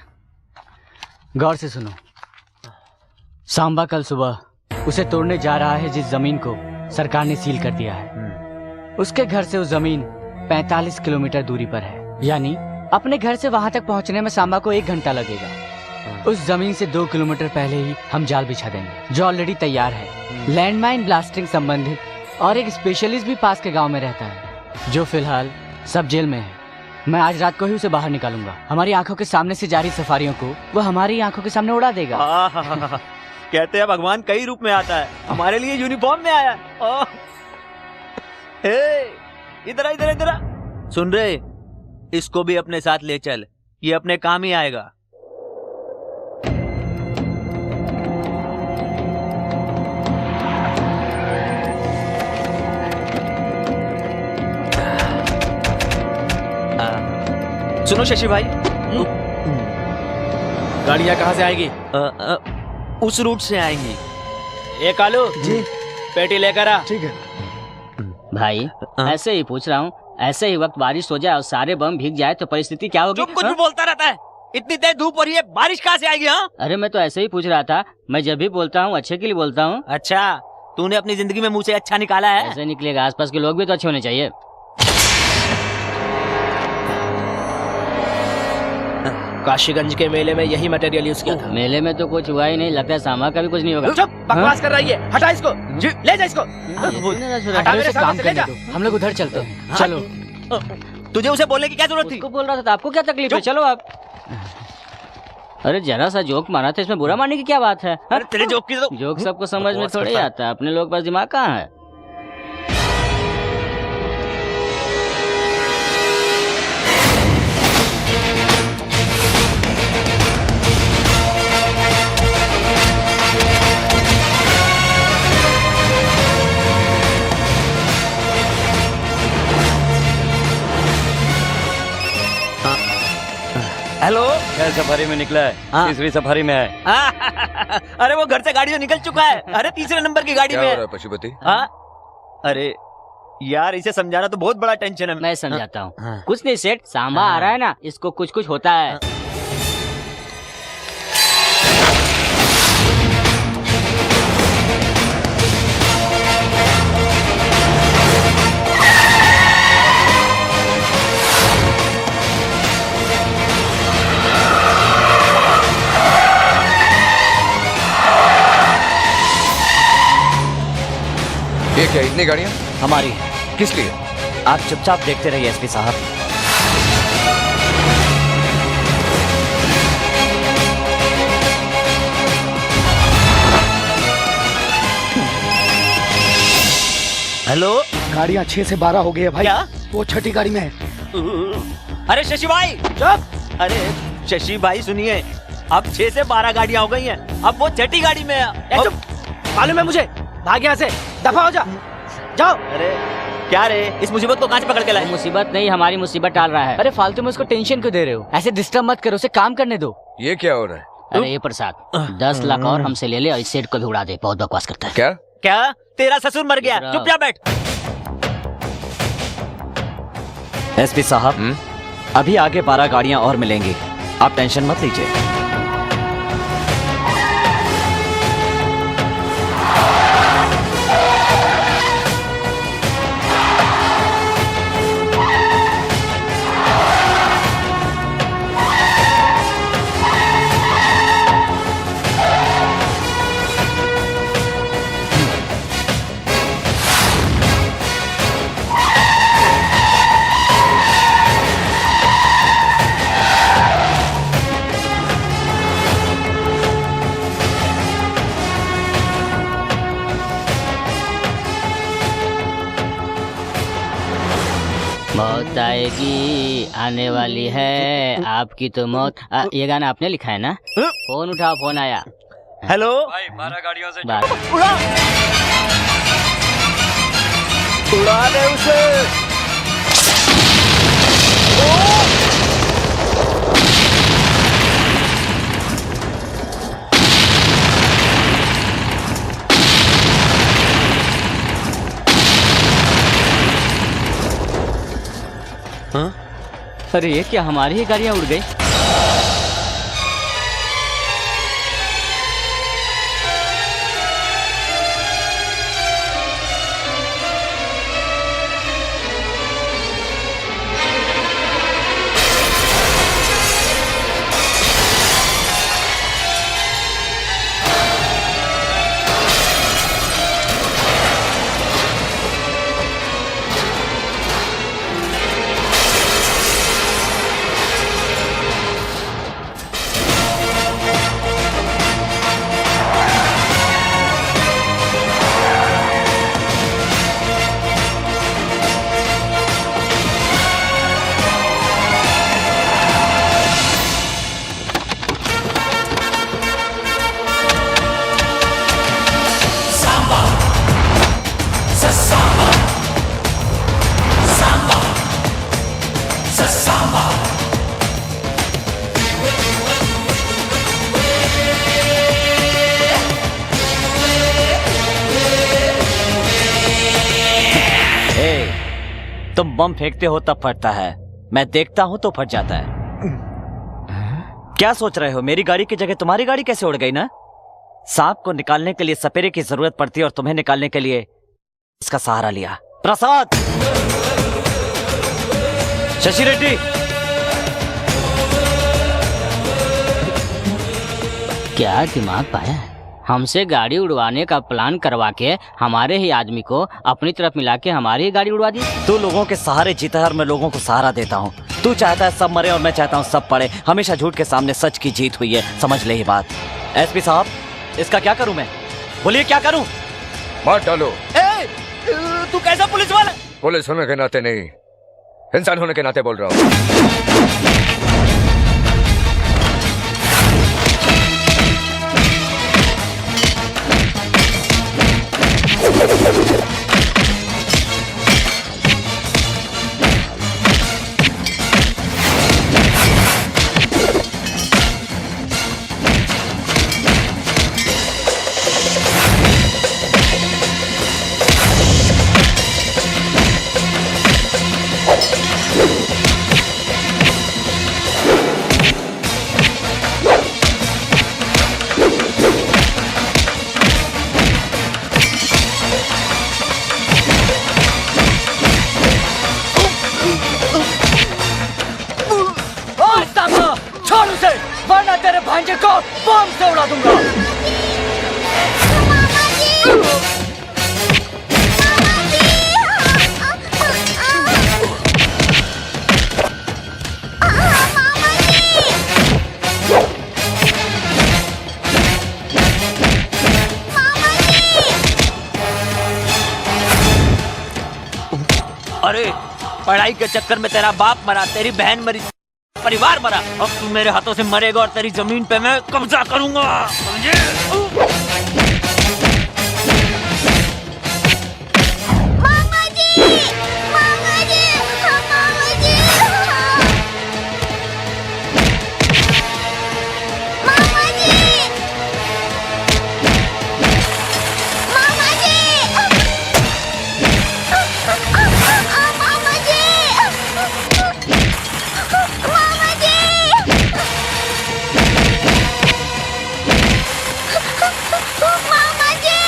गौर से सुनो। सांबा कल सुबह उसे तोड़ने जा रहा है, जिस जमीन को सरकार ने सील कर दिया है। उसके घर से वो जमीन 45 किलोमीटर दूरी पर है, यानी अपने घर से वहां तक पहुंचने में सांबा को 1 घंटा लगेगा। उस जमीन से 2 किलोमीटर पहले ही हम जाल बिछा देंगे, जो ऑलरेडी तैयार है। लैंडमाइन ब्लास्टिंग संबंधित और एक स्पेशलिस्ट भी पास के गांव में रहता है, जो फिलहाल सब जेल में है। मैं आज रात को ही उसे बाहर निकालूंगा। हमारी आंखों के सामने से जारी सफारियों को वो हमारी आंखों के सामने उड़ा देगा। कहते हैं भगवान कई रूप में आता है, हमारे लिए यूनिफॉर्म में आया। इधर इधर इधर सुन रहे, इसको भी अपने साथ ले चल, ये अपने काम ही आएगा। सुनो शशि भाई, गाड़ियाँ कहाँ से आएगी? उस रूट से आएंगी। ए कालू जी, पेटी लेकर आ। ठीक है भाई, ऐसे ही पूछ रहा हूँ। ऐसे ही वक्त बारिश हो जाए और सारे बम भीग जाए तो परिस्थिति क्या होगी? तुम कुछ भी बोलता रहता है। इतनी तेज धूप हो रही है, बारिश कहाँ से आएगी? हाँ, अरे मैं तो ऐसे ही पूछ रहा था। मैं जब भी बोलता हूँ अच्छे के लिए बोलता हूँ। अच्छा, तूने अपनी जिंदगी में मुँह से अच्छा निकाला है? ऐसे निकलेगा, आसपास के लोग भी तो अच्छे होने चाहिए। काशीगंज के मेले में यही मटेरियल यूज किया था। मेले में तो कुछ हुआ ही नहीं, लगता है सांबा का भी कुछ नहीं होगा। चुप, बकवास कर रही है, हटा इसको, ले जा इसको। हटा मेरे सामने से, ले जा। हम लोग उधर चलते हैं, चलो। तुझे उसे बोलने की क्या जरूरत थी? उसको बोल रहा था, आपको क्या तकलीफ है? चलो आप। अरे जरा सा जोक मारा था, इसमें बुरा मानने की क्या बात है? अरे तेरे जोक की तो जोक सबको समझ में थोड़ी आता है, अपने लोग पास दिमाग कहाँ है? हेलो, क्या सफारी में निकला है? तीसरी सफारी में है। अरे वो घर से गाड़ी से निकल चुका है। अरे तीसरे नंबर की गाड़ी क्या में हो है। रहा है पशुपति? अरे यार, इसे समझाना तो बहुत बड़ा टेंशन है। मैं समझाता हूँ। कुछ नहीं सेठ, सांबा आ रहा है ना, इसको कुछ कुछ होता है। ये क्या, इतनी गाड़ियाँ? हमारी। किस लिए? आप चुपचाप देखते रहिए एसपी साहब। हेलो, गाड़ियाँ 6 से 12 हो गई है भाई। क्या? वो छठी गाड़ी में है। अरे शशि भाई, चुप। अरे शशि भाई सुनिए, अब 6 से 12 गाड़ियाँ हो गई हैं। अब वो छठी गाड़ी में है। मालूम है मुझे, भाग यहाँ से, दफा हो जा, जाओ। अरे क्या रे, इस मुसीबत को कहाँ से पकड़ के लाए? मुसीबत नहीं, हमारी मुसीबत टाल रहा है। अरे फालतू में उसको टेंशन क्यों दे रहे हो? ऐसे डिस्टर्ब मत करो, उसे काम करने दो। ये क्या हो रहा है? अरे ये प्रसाद 10 लाख और हमसे ले ले और इस सेठ को भी उड़ा दे, बहुत बकवास करता है। क्या क्या? तेरा ससुर मर गया, चुपचाप बैठ। एसपी साहब, अभी आगे 12 गाड़ियां और मिलेंगी, आप टेंशन मत लीजिए। मौत आएगी, आने वाली है आपकी तो मौत। ये गाना आपने लिखा है ना? फोन उठाओ, फोन आया। हेलो भाई, 12 गाड़ियों से उड़ा दे उसे। अरे ये क्या, हमारी ही गाड़ियाँ उड़ गई? तुम बम फेंकते हो तब फटता है, मैं देखता हूं तो फट जाता है। क्या सोच रहे हो, मेरी गाड़ी की जगह तुम्हारी गाड़ी कैसे उड़ गई ना? सांप को निकालने के लिए सपेरे की जरूरत पड़ती है और तुम्हें निकालने के लिए इसका सहारा लिया। प्रसाद, शशि रेड्डी, क्या दिमाग पाया है? हमसे गाड़ी उड़वाने का प्लान करवा के हमारे ही आदमी को अपनी तरफ मिला के हमारी ही गाड़ी उड़वा दी। तू लोगों के सहारे जीता है और मैं लोगों को सहारा देता हूँ। तू चाहता है सब मरे और मैं चाहता हूँ सब पड़े। हमेशा झूठ के सामने सच की जीत हुई है, समझ ले ये बात। एसपी साहब, इसका क्या करूँ मैं? बोलिए क्या करूँ? मार डालो। तू कैसा पुलिस वाला? पुलिस होने के नाते नहीं, इंसान होने के नाते बोल रहा हूँ। छोड़ उसे, वरना तेरे भांजे को बम से उड़ा दूंगा। अरे पढ़ाई के चक्कर में तेरा बाप मरा, तेरी बहन मरी, परिवार मरा। अब तू मेरे हाथों से मरेगा और तेरी जमीन पे मैं कब्जा करूंगा, समझे? मामा जी, मामा जी, मामा जी, मामा जी, मामा जी, मामा जी, मामा जी, मामा जी,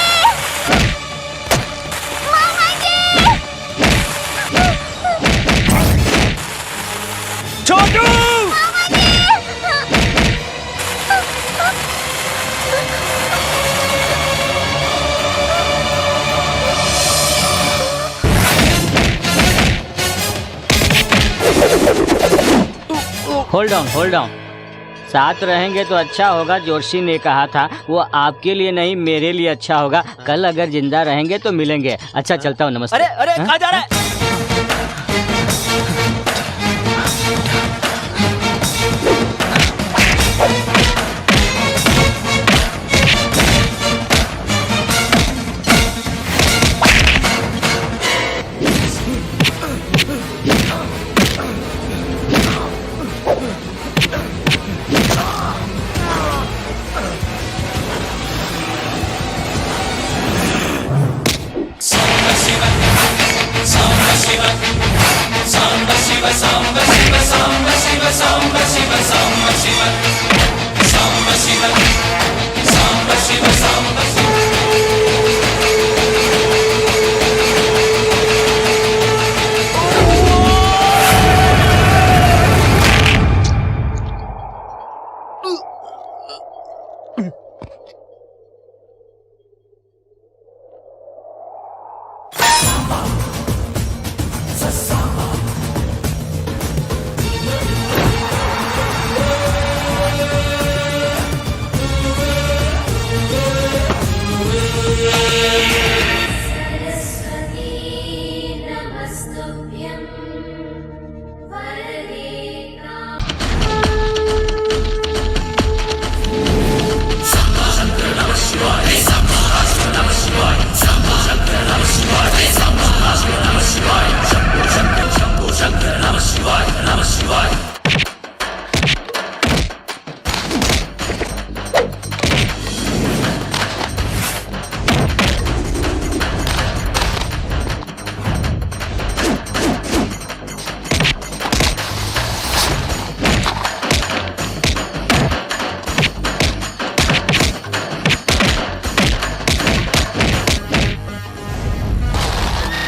मामा जी, छोटू! मामा जी, होल्ड ऑन, होल्ड ऑन। साथ रहेंगे तो अच्छा होगा। जोशी ने कहा था वो आपके लिए नहीं मेरे लिए अच्छा होगा। कल अगर जिंदा रहेंगे तो मिलेंगे। अच्छा चलता हूँ, नमस्ते। अरे अरे कहाँ जा रहा है?